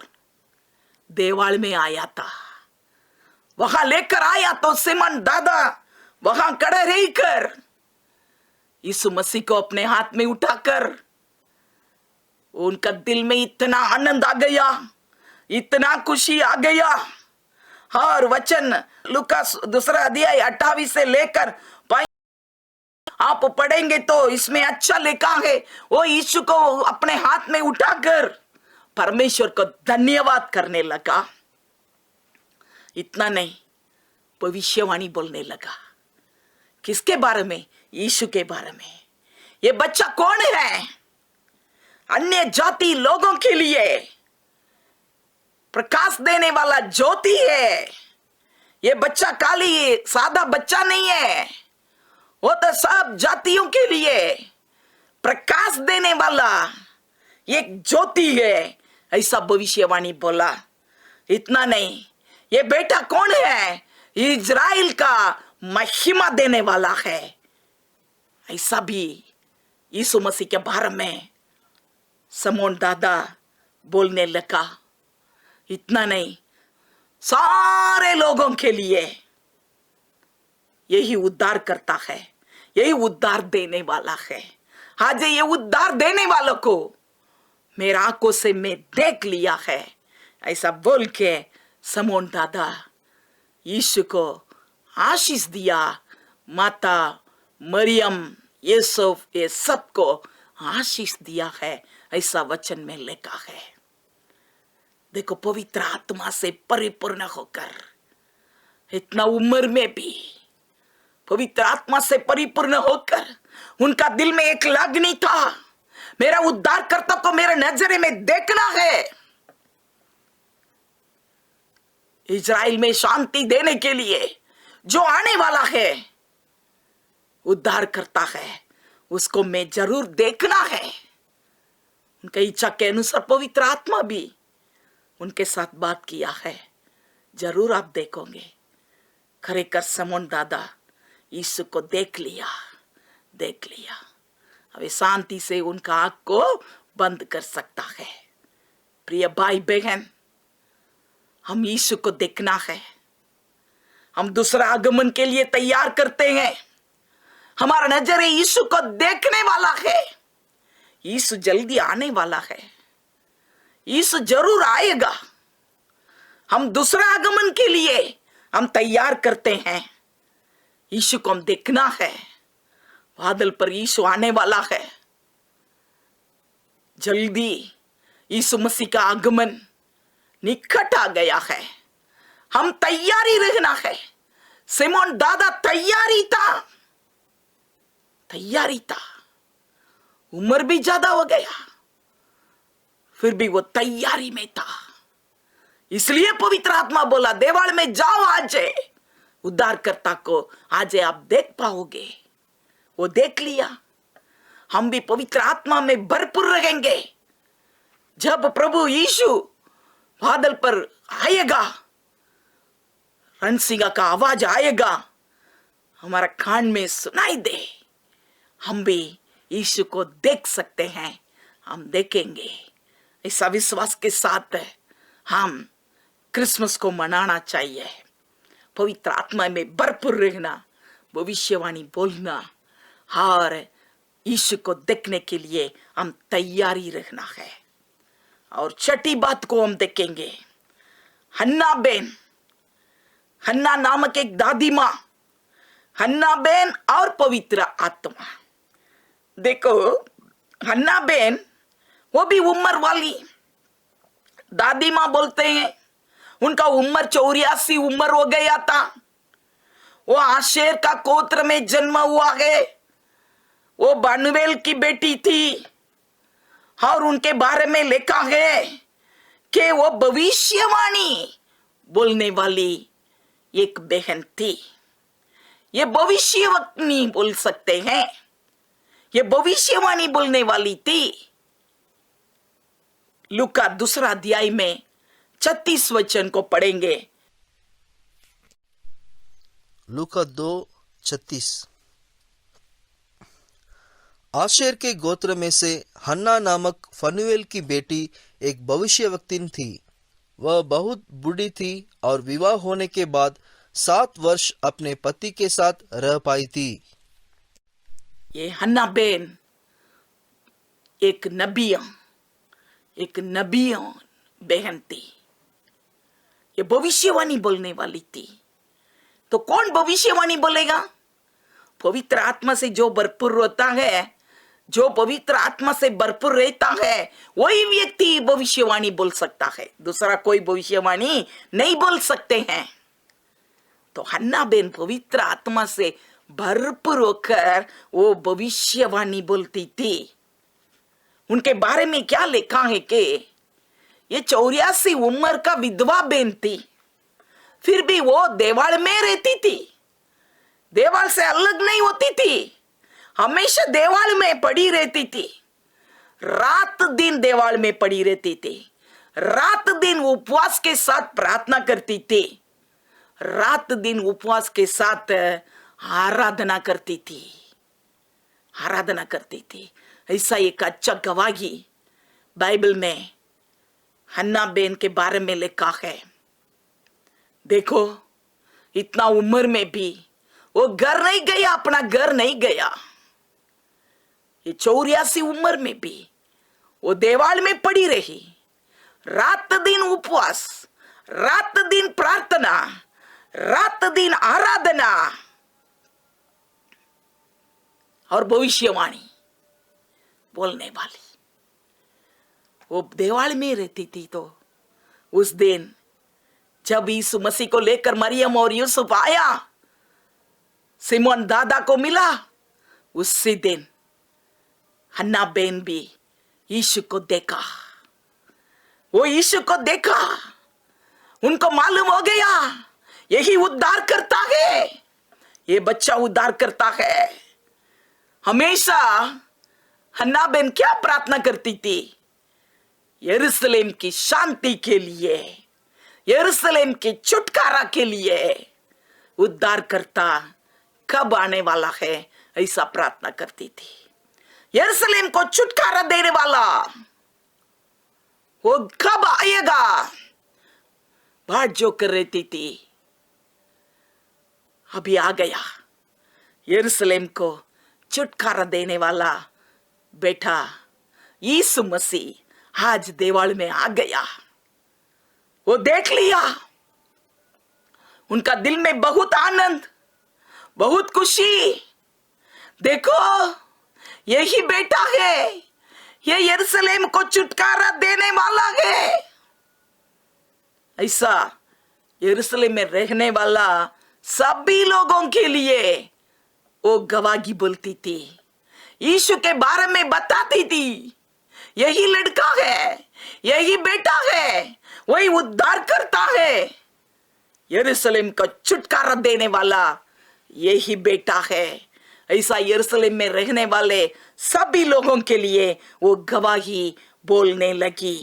देवाल में आया था। वहां लेकर आया तो सिमोन दादा वहां खड़े रहकर यीशु मसीह को अपने हाथ में उठाकर, उनका दिल में इतना आनंद आ गया, इतना खुशी आ गया। और वचन लूका 2 अध्याय 28 से लेकर आप पढ़ेंगे तो इसमें अच्छा लिखा है, वो यीशु को अपने हाथ में उठाकर परमेश्वर को धन्यवाद करने लगा। इतना नहीं, भविष्यवाणी बोलने लगा। किसके बारे में? यीशु के बारे में। ये बच्चा कौन है? अन्य जाति लोगों के लिए प्रकाश देने वाला ज्योति है। ये बच्चा खाली सादा बच्चा नहीं है, वो तो सब जातियों के लिए प्रकाश देने वाला एक ज्योति है, ऐसा भविष्यवाणी बोला। इतना नहीं, ये बेटा कौन है? इज़राइल का महिमा देने वाला है, ऐसा भी यीशु मसीह के बारे में सिमोन दादा बोलने लगा। इतना नहीं, सारे लोगों के लिए यही उद्धार करता है, यही उद्धार देने वाला है। आज ये उद्धार देने वालों को मेरा आंखों से मैं देख लिया है, ऐसा बोल के सिमोन दादा यीशु को आशीष दिया। माता मरियम, यूसुफ, ये सबको आशीष दिया है, ऐसा वचन में लिखा है। देखो, पवित्र आत्मा से परिपूर्ण होकर इतना उम्र में भी पवित्र आत्मा से परिपूर्ण होकर उनका दिल में एक लगनी था, मेरा उद्धारकर्ता को मेरे नजरे में देखना है। इजराइल में शांति देने के लिए जो आने वाला है, उद्धार करता है, उसको मैं जरूर देखना है। उनके इच्छा के अनुसार पवित्र आत्मा भी उनके साथ बात किया है। जरूर आप देखोगे। खरेखर समोन दादा यीशु को देख लिया। अब शांति से उनका आंख को बंद कर सकता है। प्रिय भाई बहन, हम यीशु को देखना है। हम दूसरा आगमन के लिए तैयार करते हैं। हमारा नजर यीशु को देखने वाला है। यीशु जल्दी आने वाला है। यीशु जरूर आएगा। हम दूसरा आगमन के लिए हम तैयार करते हैं। यीशु को हम देखना है। बादल पर यीशु आने वाला है। जल्दी यीशु मसीह का आगमन निकट आ गया है। हम तैयारी रहना है। सिमोन दादा तैयारी था। उम्र भी ज्यादा हो गया, फिर भी वो तैयारी में था। इसलिए पवित्र आत्मा बोला, देवाल में जाओ, आज उद्धारकर्ता को आज आप देख पाओगे। वो देख लिया। हम भी पवित्र आत्मा में भरपूर रहेंगे। जब प्रभु यीशु बादल पर आएगा, रणसिंगा का आवाज आएगा, हमारा कान में सुनाई दे, हम भी यीशु को देख सकते हैं। हम देखेंगे। ऐसा विश्वास के साथ हम क्रिसमस को मनाना चाहिए। पवित्र आत्मा में भरपूर रहना, भविष्यवाणी बोलना और यीशु को देखने के लिए हम तैयारी रखना है। और छठी बात को हम देखेंगे। हन्ना नामक एक दादी माँ, हन्ना बेन और पवित्र आत्मा। देखो, हन्ना बेन वो भी उम्र वाली दादी माँ बोलते हैं। उनका उम्र 84 उम्र हो गया था। वो आशेर का गोत्र में जन्म हुआ है। वो बानुवेल की बेटी थी और उनके बारे में लिखा है कि वो भविष्यवाणी बोलने वाली एक बहन थी। ये भविष्यवाणी बोल सकते हैं। ये भविष्यवाणी बोलने वाली थी। लूका 2 अध्याय में 36 वचन को पढ़ेंगे। लूका 2:36। आशेर के गोत्र में से हन्ना नामक फनुएल की बेटी एक भविष्यवक्तिन थी। वह बहुत बूढ़ी थी और विवाह होने के बाद 7 वर्ष अपने पति के साथ रह पाई थी। ये हन्ना बेन एक नबियों बहन थी। ये भविष्यवाणी बोलने वाली थी। तो कौन भविष्यवाणी बोलेगा? पवित्र आत्मा से जो भरपूर होता है, जो पवित्र आत्मा से भरपूर रहता है, वही व्यक्ति भविष्यवाणी बोल सकता है। दूसरा कोई भविष्यवाणी नहीं बोल सकते हैं। तो हन्ना बेन पवित्र आत्मा से भरपूर होकर वो भविष्यवाणी बोलती थी। उनके बारे में क्या लिखा है कि ये 84 उम्र का विधवा बेन थी। फिर भी वो देवाल में रहती थी। देवाल से अलग नहीं होती थी। हमेशा देवाल में पड़ी रहती थी। रात दिन देवाल में पड़ी रहती थी। रात दिन उपवास के साथ प्रार्थना करती थी। रात दिन उपवास के साथ आराधना करती थी। ऐसा एक अच्छा गवाही बाइबल में हन्ना बेन के बारे में लिखा है। देखो, इतना उम्र में भी वो घर नहीं गया, अपना घर नहीं गया। ये 84 उम्र में भी वो देवाल में पड़ी रही। रात दिन उपवास, रात दिन प्रार्थना, रात दिन आराधना और भविष्यवाणी बोलने वाली। वो देवाल में रहती थी। तो उस दिन जब यीशु मसीह को लेकर मरियम और यूसुफ आया, सिमोन दादा को मिला, उसी दिन हन्ना बेन भी यीशु को देखा। वो यीशु को देखा। उनको मालूम हो गया यही उद्धार करता है, ये बच्चा उद्धार करता है। हमेशा हन्ना बेन क्या प्रार्थना करती थी? यरूशलेम की शांति के लिए, यरूशलेम के छुटकारा के लिए। उद्धार करता कब आने वाला है, ऐसा प्रार्थना करती थी। यरूशलेम को छुटकारा देने वाला वो कब आएगा, बाट जो कर रही थी, अभी आ गया। यरूशलेम को छुटकारा देने वाला बेटा यीशु मसीह आज देवाल में आ गया। वो देख लिया, उनका दिल में बहुत आनंद, बहुत खुशी। देखो यही बेटा है, ये यरूशलेम को छुटकारा देने वाला है। ऐसा यरूशलेम में रहने वाला सभी लोगों के लिए वो गवाही बोलती थी, यीशु के बारे में बताती थी। यही लड़का है, यही बेटा है, वही उद्धार करता है। यरूशलेम का छुटकारा देने वाला यही बेटा है। ऐसा यरूशलेम में रहने वाले सभी लोगों के लिए वो गवाही बोलने लगी।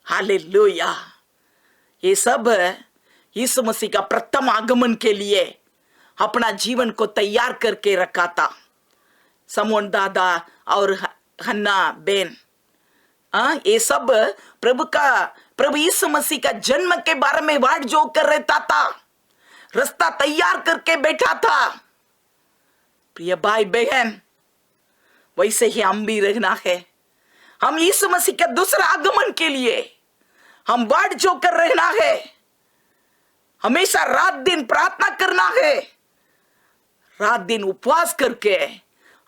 हालेलुया। ये सब यीशु मसीह का प्रथम आगमन के लिए अपना जीवन को तैयार करके रखा था। समोन दादा और हन्ना बेन, ये सब प्रभु यीशु मसीह का जन्म के बारे में वाट जो कर रहता था, रास्ता तैयार करके बैठा था। प्रिय भाई बहन, वैसे ही हम भी रहना है। हम यीशु मसीह के दूसरा आगमन के लिए हम वाट जो कर रहना है। हमेशा रात दिन प्रार्थना करना है, रात दिन उपवास करके,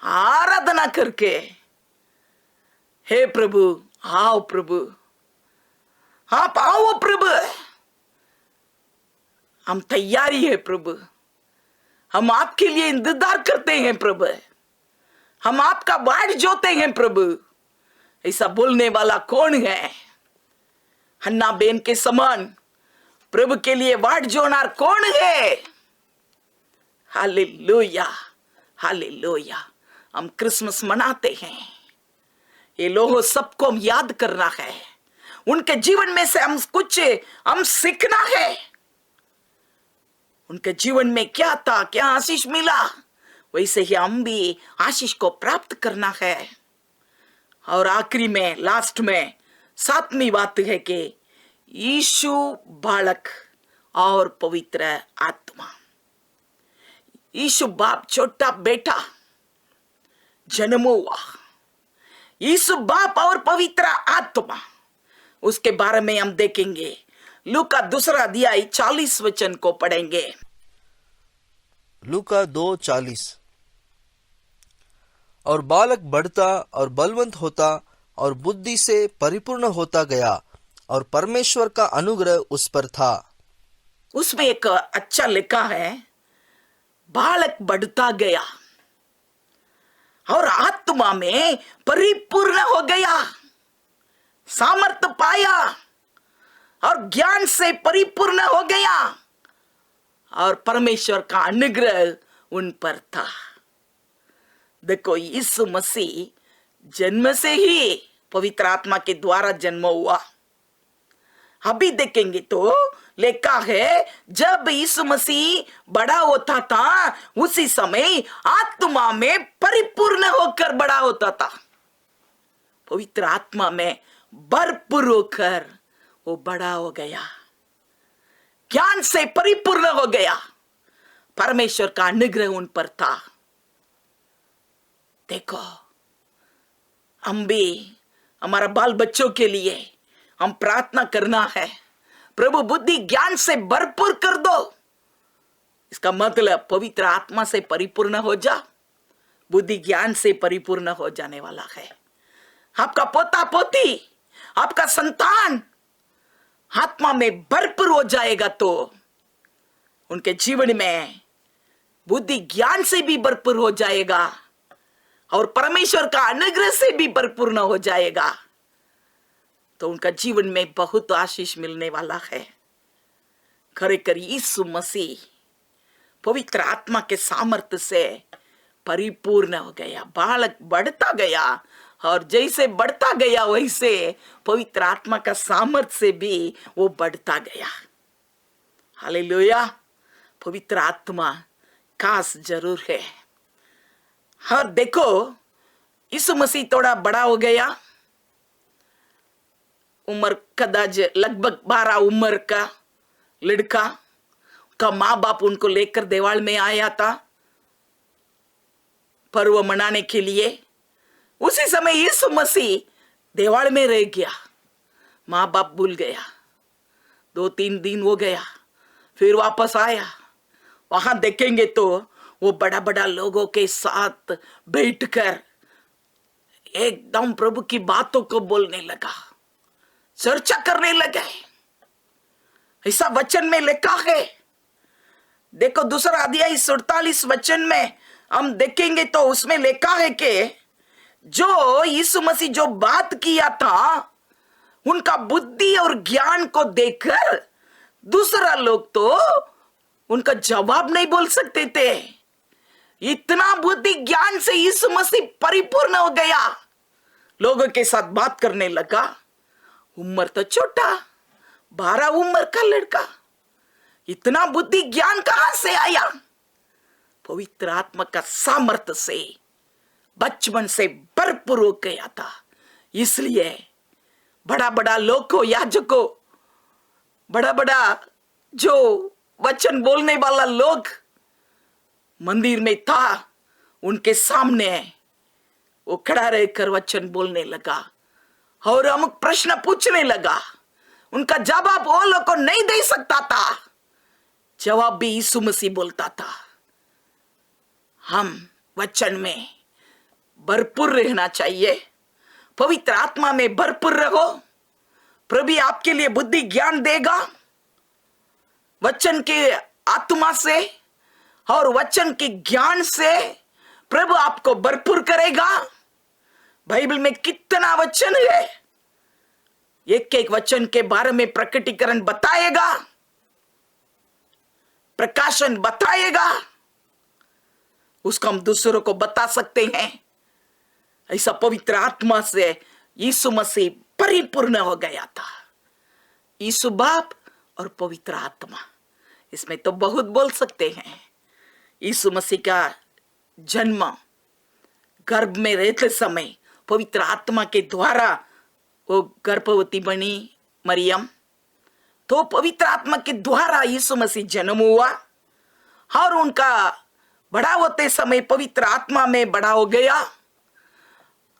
आराधना करके, हे प्रभु आओ प्रभु, आप आओ प्रभु, हम तैयारी है प्रभु, हम आपके लिए इंतजार करते हैं प्रभु, हम आपका वाट जोते हैं प्रभु। ऐसा बोलने वाला कौन है? हन्ना बेन के समान प्रभु के लिए वाट जोनार कौन है? Hallelujah, hallelujah. हम क्रिसमस मनाते हैं, ये लोगों सबको हम याद करना है। उनके जीवन में से हम सीखना है। उनके जीवन में क्या था, क्या आशीष मिला, वैसे ही हम भी आशीष को प्राप्त करना है। और आखिरी में, लास्ट में 7वीं बात है कि यीशु बालक और पवित्र आत्मा। यीशु बाप छोटा बेटा जन्म हुआ, यीशु बाप और पवित्र आत्मा, उसके बारे में हम देखेंगे। लूका 2 अध्याय 40 वचन को पढ़ेंगे। लूका 2:40। और बालक बढ़ता और बलवंत होता और बुद्धि से परिपूर्ण होता गया और परमेश्वर का अनुग्रह उस पर था। उसमें एक अच्छा लिखा है, बालक बढ़ता गया और आत्मा में परिपूर्ण हो गया, सामर्थ्य पाया और ज्ञान से परिपूर्ण हो गया और परमेश्वर का अनुग्रह उन पर था। देखो, यीशु मसीह जन्म से ही पवित्र आत्मा के द्वारा जन्म हुआ। अभी देखेंगे तो लिखा है, जब यीशु मसीह बड़ा होता था उसी समय आत्मा में परिपूर्ण होकर बड़ा होता था। पवित्र आत्मा में भरपूर होकर वो बड़ा हो गया, ज्ञान से परिपूर्ण हो गया, परमेश्वर का अनुग्रह उन पर था। देखो, हम भी हमारा बाल बच्चों के लिए हम प्रार्थना करना है, प्रभु बुद्धि ज्ञान से भरपूर कर दो। इसका मतलब पवित्र आत्मा से परिपूर्ण हो जा, बुद्धि ज्ञान से परिपूर्ण हो जाने वाला है। आपका पोता पोती, आपका संतान आत्मा में भरपूर हो जाएगा तो उनके जीवन में बुद्धि ज्ञान से भी भरपूर हो जाएगा और परमेश्वर का अनुग्रह से भी भरपूर्ण हो जाएगा, तो उनका जीवन में बहुत आशीष मिलने वाला है। खरेखर यीशु मसीह पवित्र आत्मा के सामर्थ्य से परिपूर्ण हो गया, बालक बढ़ता गया, और जैसे बढ़ता गया वैसे पवित्र आत्मा का सामर्थ्य से भी वो बढ़ता गया। हालेलुया। पवित्र आत्मा खास जरूर है। और देखो यीशु मसीह थोड़ा बड़ा हो गया, उम्र कदाच लगभग 12 उम्र का लड़का का माँ बाप उनको लेकर देवाल में आया था पर्व मनाने के लिए। उसी समय यीशु मसीह देवाल में रह गया, माँ बाप भूल गया। 2-3 दिन हो गया, फिर वापस आया। वहां देखेंगे तो वो बड़ा बड़ा लोगों के साथ बैठकर एकदम प्रभु की बातों को बोलने लगा, चर्चा करने लगे। ऐसा वचन में लिखा है। देखो दूसरा अध्याय 47 वचन में हम देखेंगे तो उसमें लिखा है कि जो यीशु मसीह जो बात किया था उनका बुद्धि और ज्ञान को देखकर दूसरा लोग तो उनका जवाब नहीं बोल सकते थे। इतना बुद्धि ज्ञान से यीशु मसीह परिपूर्ण हो गया, लोगों के साथ बात करने लगा। उम्र तो छोटा, 12 उम्र का लड़का, इतना बुद्धि ज्ञान कहां से आया? पवित्र आत्मा का सामर्थ्य से बचपन से भरपूर हो गया था। इसलिए बड़ा बड़ा लोगों, याजकों, बड़ा बड़ा जो वचन बोलने वाला लोग मंदिर में था, उनके सामने वो खड़ा रहकर वचन बोलने लगा और अमुक प्रश्न पूछने लगा। उनका जवाब वो लोग को नहीं दे सकता था, जवाब भी यीशु मसीह बोलता था। हम वचन में भरपूर रहना चाहिए, पवित्र आत्मा में भरपूर रहो। प्रभु आपके लिए बुद्धि ज्ञान देगा वचन के आत्मा से, और वचन के ज्ञान से प्रभु आपको भरपूर करेगा। बाइबल में कितना वचन है, एक एक वचन के बारे में प्रकटीकरण बताएगा, प्रकाशन बताएगा, उसको हम दूसरों को बता सकते हैं। ऐसा पवित्र आत्मा से यीशु मसीह परिपूर्ण हो गया था। यीशु बाप और पवित्र आत्मा, इसमें तो बहुत बोल सकते हैं। यीशु मसीह का जन्म गर्भ में रहते समय पवित्र आत्मा के द्वारा वो गर्भवती बनी मरियम, तो पवित्र आत्मा के द्वारा यीशु मसीह जन्म हुआ, और उनका बड़ा होते समय पवित्र आत्मा में बड़ा हो गया,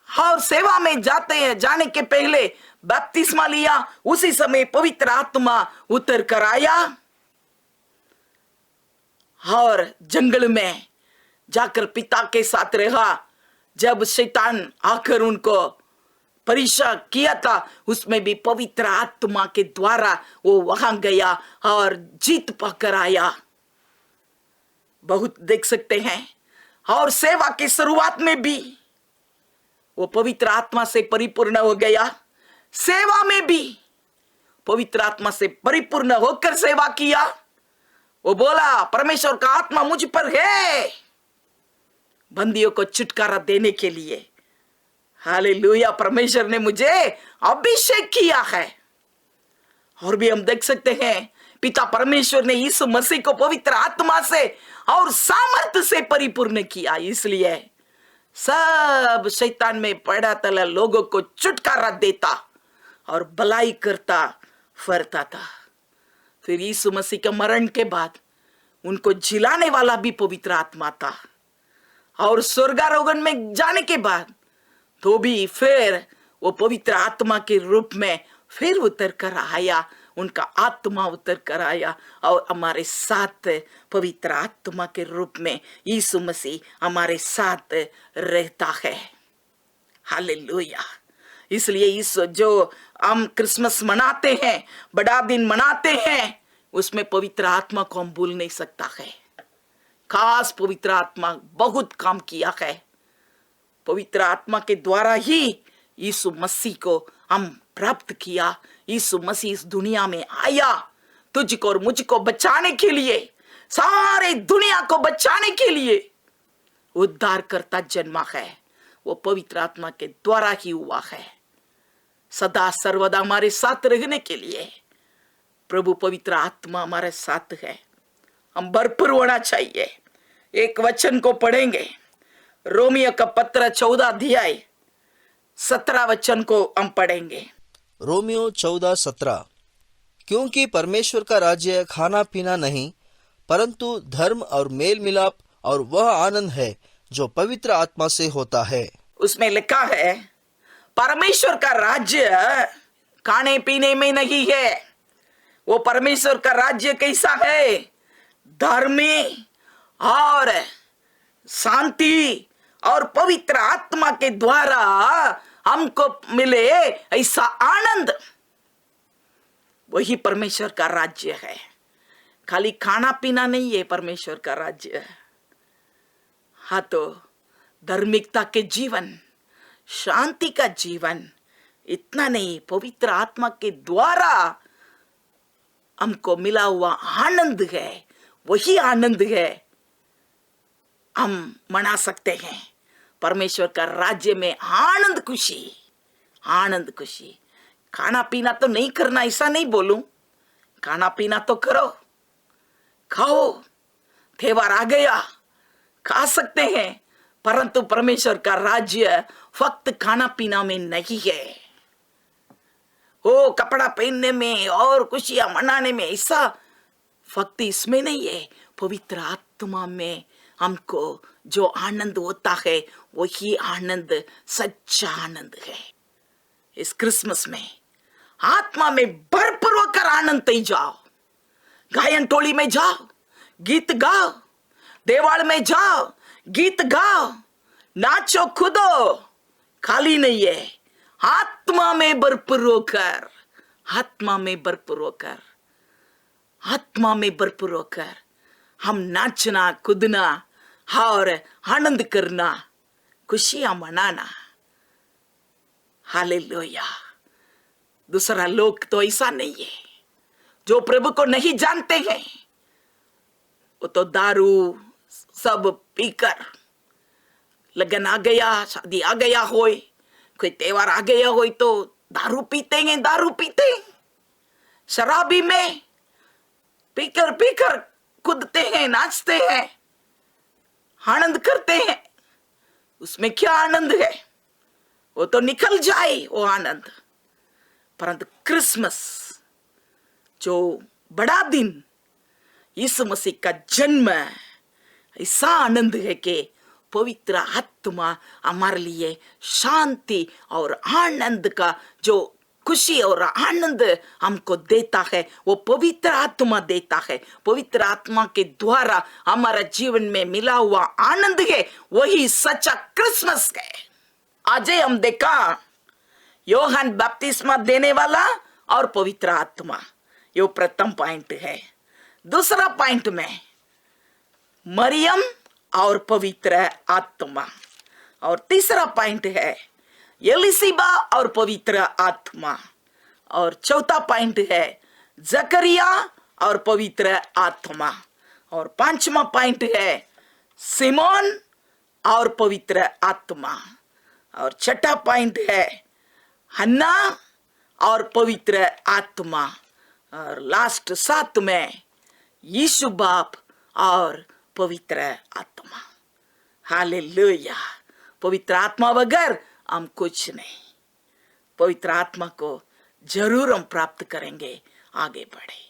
और सेवा में जाने के पहले बपतिस्मा लिया। उसी समय पवित्र आत्मा उतर कर आया और जंगल में जाकर पिता के साथ रहा। जब शैतान आकर उनको परीक्षा किया था, उसमें भी पवित्र आत्मा के द्वारा वो वहां गया और जीत पाकर आया। बहुत देख सकते हैं। और सेवा की शुरुआत में भी वो पवित्र आत्मा से परिपूर्ण हो गया। सेवा में भी पवित्र आत्मा से परिपूर्ण होकर सेवा किया। वो बोला, परमेश्वर का आत्मा मुझ पर है बंदियों को छुटकारा देने के लिए। हालेलुया, परमेश्वर ने मुझे अभिषेक किया है। और भी हम देख सकते हैं, पिता परमेश्वर ने यीशु मसीह को पवित्र आत्मा से और सामर्थ्य से परिपूर्ण किया। इसलिए सब शैतान में पड़ा तला लोगों को छुटकारा देता और भलाई करता फिरता था। फिर यीशु मसीह के मरण के बाद उनको जिलाने वाला भी पवित्र आत्मा था, और स्वर्गारोहण में जाने के बाद तो भी फिर वो पवित्र आत्मा के रूप में फिर उतर कर आया, उनका आत्मा उतर कर आया, और हमारे साथ पवित्र आत्मा के रूप में यीशु मसीह हमारे साथ रहता है। हालेलुया। इसलिए इस जो हम क्रिसमस मनाते हैं, बड़ा दिन मनाते हैं, उसमें पवित्र आत्मा को हम भूल नहीं सकता है। खास पवित्र आत्मा बहुत काम किया है। पवित्र आत्मा के द्वारा ही यीशु मसीह को हम प्राप्त किया। यीशु मसीह इस दुनिया में आया तुझको और मुझको बचाने के लिए, सारे दुनिया को बचाने के लिए उद्धारकर्ता जन्मा है। वो पवित्र आत्मा के द्वारा ही हुआ है। सदा सर्वदा हमारे साथ रहने के लिए प्रभु पवित्र आत्मा हमारे साथ है। हम भरपूर होना चाहिए। एक वचन को पढ़ेंगे, रोमियो का पत्र 14 अध्याय 17 वचन को हम पढ़ेंगे। रोमियो 14:17 क्योंकि परमेश्वर का राज्य खाना पीना नहीं, परंतु धर्म और मेल मिलाप और वह आनंद है जो पवित्र आत्मा से होता है। उसमें लिखा है परमेश्वर का राज्य खाने पीने में नहीं है। वो परमेश्वर का राज्य कैसा है? धर्मी और शांति और पवित्र आत्मा के द्वारा हमको मिले ऐसा आनंद, वही परमेश्वर का राज्य है। खाली खाना पीना नहीं है परमेश्वर का राज्य। हाँ, तो धार्मिकता के जीवन, शांति का जीवन, इतना नहीं, पवित्र आत्मा के द्वारा हमको मिला हुआ आनंद है, वही आनंद है हम मना सकते हैं। परमेश्वर का राज्य में आनंद खुशी, आनंद खुशी। खाना पीना तो नहीं करना ऐसा नहीं बोलूं, खाना पीना तो करो, खाओ, त्योहार आ गया खा सकते हैं, परंतु परमेश्वर का राज्य फक्त खाना पीना में नहीं है। वो कपड़ा पहनने में और खुशियां मनाने में ऐसा फक्त इसमें नहीं है। पवित्र आत्मा में हमको जो आनंद होता है वही आनंद सच्चा आनंद है। इस क्रिसमस में आत्मा में भरपूर होकर आनंद तय जाओ। गायन टोली में जाओ, गीत गाओ, देवाल में जाओ, गीत गाओ, नाचो कूदो। खाली नहीं है, आत्मा में भरपूर होकर, आत्मा में भरपूर होकर, आत्मा में भरपूर होकर हम नाचना, कूदना और आनंद करना, खुशियां मनाना। हालेलुया। दूसरा लोग तो ऐसा नहीं है। जो प्रभु को नहीं जानते हैं वो तो दारू सब पीकर, लगन आ गया, शादी आ गया होए, कोई त्योहार आ गया होए तो दारू पीते हैं, दारू पीते, शराबी में पीकर पीकर कूदते हैं, नाचते हैं, आनंद करते हैं। उसमें क्या आनंद है? वो तो निकल जाए वो आनंद। परंतु क्रिसमस जो बड़ा दिन, यीशु मसीह का जन्म, ऐसा आनंद है कि पवित्र आत्मा हमारे लिए शांति और आनंद का जो खुशी और आनंद हमको देता है, वो पवित्र आत्मा देता है। पवित्र आत्मा के द्वारा हमारा जीवन में मिला हुआ आनंद है, वही सच्चा क्रिसमस है। आज हम देखा योहान बपतिस्मा देने वाला और पवित्र आत्मा, ये प्रथम पॉइंट है। दूसरा पॉइंट में मरियम और पवित्र आत्मा, और तीसरा पॉइंट है एलिसिबा और पवित्र आत्मा, और चौथा पॉइंट है जकरिया और पवित्र आत्मा, और पांचवा पॉइंट है सिमोन और पवित्र आत्मा, और छठा पॉइंट है हन्ना और पवित्र आत्मा, और लास्ट 7 में यीशु बाप और पवित्र आत्मा। हालेलुया। पवित्र आत्मा बगैर हम कुछ नहीं। पवित्र आत्मा को जरूर हम प्राप्त करेंगे, आगे बढ़े।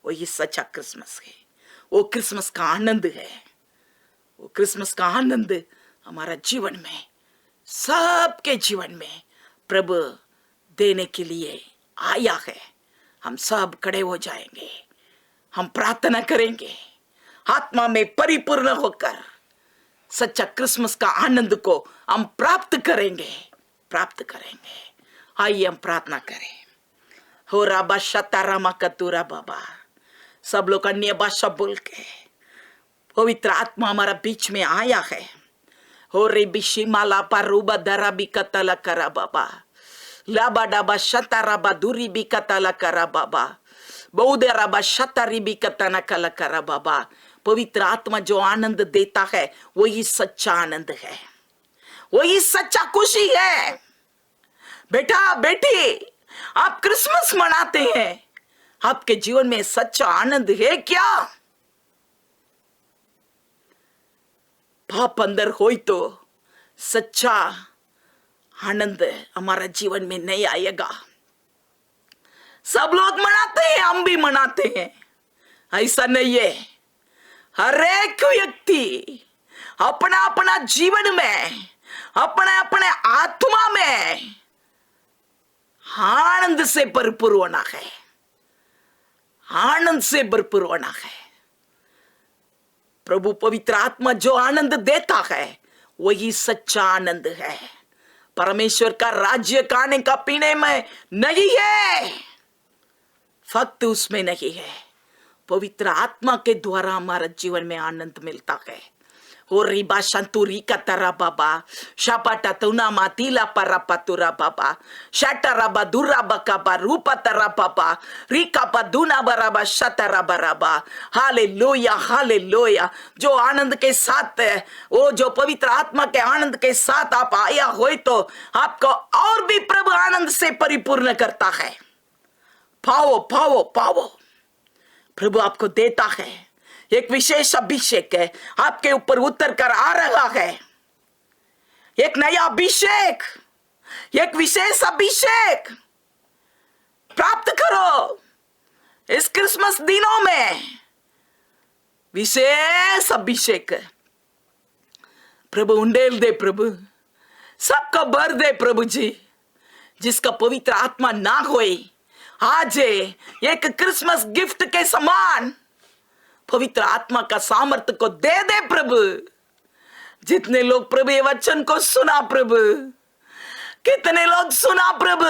वो ये सच्चा क्रिसमस है, वो क्रिसमस का आनंद है। वो क्रिसमस का आनंद हमारा जीवन में, सबके जीवन में प्रभु देने के लिए आया है। हम सब खड़े हो जाएंगे, हम प्रार्थना करेंगे, आत्मा में परिपूर्ण होकर सच्चा क्रिसमस का आनंद को हम प्राप्त करेंगे, प्राप्त करेंगे। आइए हम प्रार्थना करें। हो राबा शतारामा कतुरा बाबा, सब लोग अन्य भाषा बोल के, पवित्र आत्मा हमारा बीच में आया है। हो रे बिशिमाला पारूबा दरा बिकतला करा बाबा, लाबा डाबा शताराबा दूरी बिकतला करा बाबा। बहुदरबा शतरिबी कतना कल कर बाबा। पवित्र आत्मा जो आनंद देता है वही सच्चा आनंद है, वही सच्चा खुशी है। बेटा बेटी, आप क्रिसमस मनाते हैं, आपके जीवन में सच्चा आनंद है क्या? पाप अंदर हो तो सच्चा आनंद हमारा जीवन में नहीं आएगा। सब लोग मनाते हैं, हम भी मनाते हैं, ऐसा नहीं है। हर एक व्यक्ति अपना अपना जीवन में, अपने अपने आत्मा में आनंद से भरपूर होना है, आनंद से भरपूर होना है। प्रभु पवित्र आत्मा जो आनंद देता है वही सच्चा आनंद है। परमेश्वर का राज्य खाने का पीने में नहीं है, फक्त उसमें नहीं है, पवित्र आत्मा के द्वारा हमारा जीवन में आनंद मिलता है। ओ रिबा शंतुरी कतरा बाबा शापाटा तुना मातीला परा पतुरा बाबा शटरा बदुरा बकाबा रूपा तरा बाबा रिका बदुना बराबा शतरा बराबा। Hallelujah hallelujah. जो आनंद के साथ, वो जो पवित्र आत्मा के आनंद के साथ आप आया हो तो आपको और भी प्रभु आनंद से परिपूर्ण करता है। पाओ पाओ पाओ, प्रभु आपको देता है। एक विशेष अभिषेक है आपके ऊपर उतर कर आ रहा है, एक नया अभिषेक, एक विशेष अभिषेक प्राप्त करो इस क्रिसमस दिनों में। विशेष अभिषेक प्रभु उंडेल दे, प्रभु सबको भर दे प्रभु जी। जिसका पवित्र आत्मा ना होए, आज एक क्रिसमस गिफ्ट के समान पवित्र आत्मा का सामर्थ्य को दे दे प्रभु। जितने लोग प्रभु ये वचन को सुना प्रभु, कितने लोग सुना प्रभु,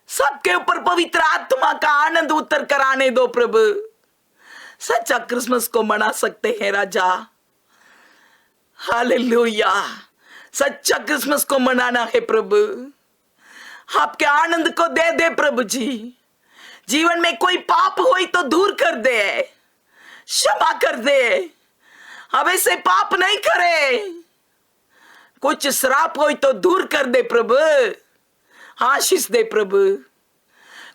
सबके ऊपर पवित्र आत्मा का आनंद उतर कर आने दो प्रभु। सच्चा क्रिसमस को मना सकते हैं राजा। हालेलुया। सच्चा क्रिसमस को मनाना है प्रभु। आपके आनंद को दे दे प्रभु जी। जीवन में कोई पाप हो तो दूर कर दे, क्षमा कर दे, अब ऐसे पाप नहीं करे। कुछ श्राप हो तो दूर कर दे प्रभु, आशीष दे प्रभु।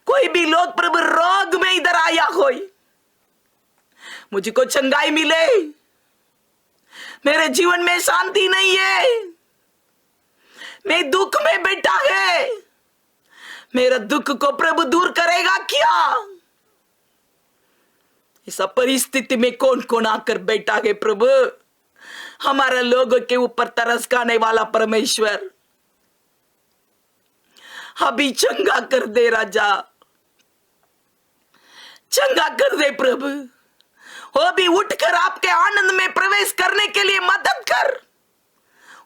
कोई भी लोग प्रभु रोग में इधर आया हो, मुझको चंगाई मिले, मेरे जीवन में शांति नहीं है, मैं दुख में बैठा है, मेरा दुख को प्रभु दूर करेगा क्या? इस परिस्थिति में कौन कौन आकर बैठा है प्रभु? हमारा लोगों के ऊपर तरस खाने वाला परमेश्वर, अभी चंगा कर दे राजा, चंगा कर दे प्रभु। वो भी उठकर आपके आनंद में प्रवेश करने के लिए मदद कर,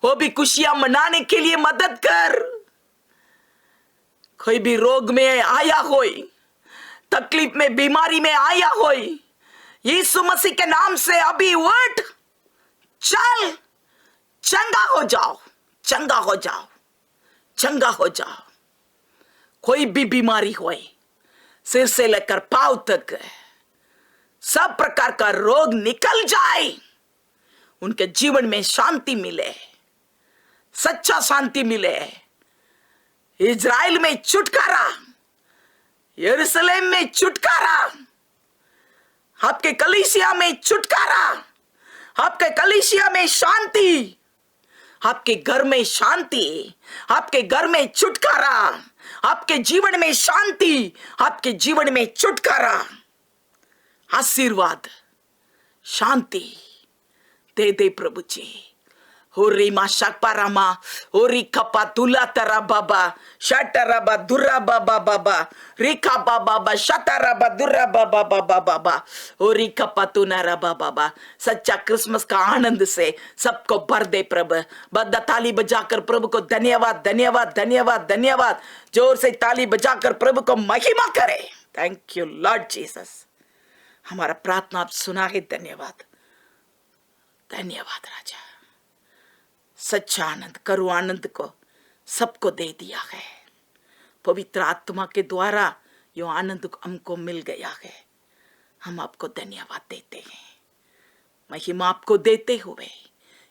वो भी खुशियां मनाने के लिए मदद कर। कोई भी रोग में आया हो, तकलीफ में, बीमारी में आया हो, यीशु मसीह के नाम से अभी उठ, चल, चंगा हो जाओ, चंगा हो जाओ, चंगा हो जाओ। कोई भी बीमारी हो, सिर से लेकर पांव तक सब प्रकार का रोग निकल जाए, उनके जीवन में शांति मिले, सच्चा शांति मिले। इज़राइल में छुटकारा, यरूशलेम में छुटकारा, आपके कलीसिया में छुटकारा, आपके कलीसिया में शांति, आपके घर में शांति, आपके घर में छुटकारा, आपके जीवन में शांति, आपके जीवन में छुटकारा, आशीर्वाद, शांति दे दे प्रभु जी। होरी मा शकपारामा होरी कपा तुला तरा बाबा शटरा दुर्रा बाबा बाबा रिका बाबा शतरा दुर्रा बाबा बाबा बाबा होरी कपा तुनारा बाबा। सच्चा क्रिसमस का आनंद से सबको भर दे प्रभु। बद्दा ताली बजाकर प्रभु को धन्यवाद धन्यवाद धन्यवाद धन्यवाद, जोर से ताली बजाकर प्रभु को महिमा करे। Thank you Lord Jesus. हमारा प्रार्थना आप सुना है, धन्यवाद धन्यवाद राजा। सच्चा आनंद, करो आनंद को सबको दे दिया है। पवित्र आत्मा के द्वारा ये आनंद हमको मिल गया है। हम आपको धन्यवाद देते हैं, महिमा आपको देते हुए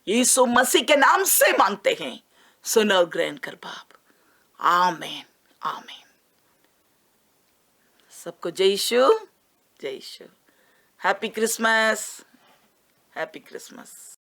यीशु मसीह के नाम से मांगते हैं, सुन और ग्रहण कर बाप। आमीन आमीन। सबको जय यीशु, जय यीशु। Happy Christmas, happy Christmas.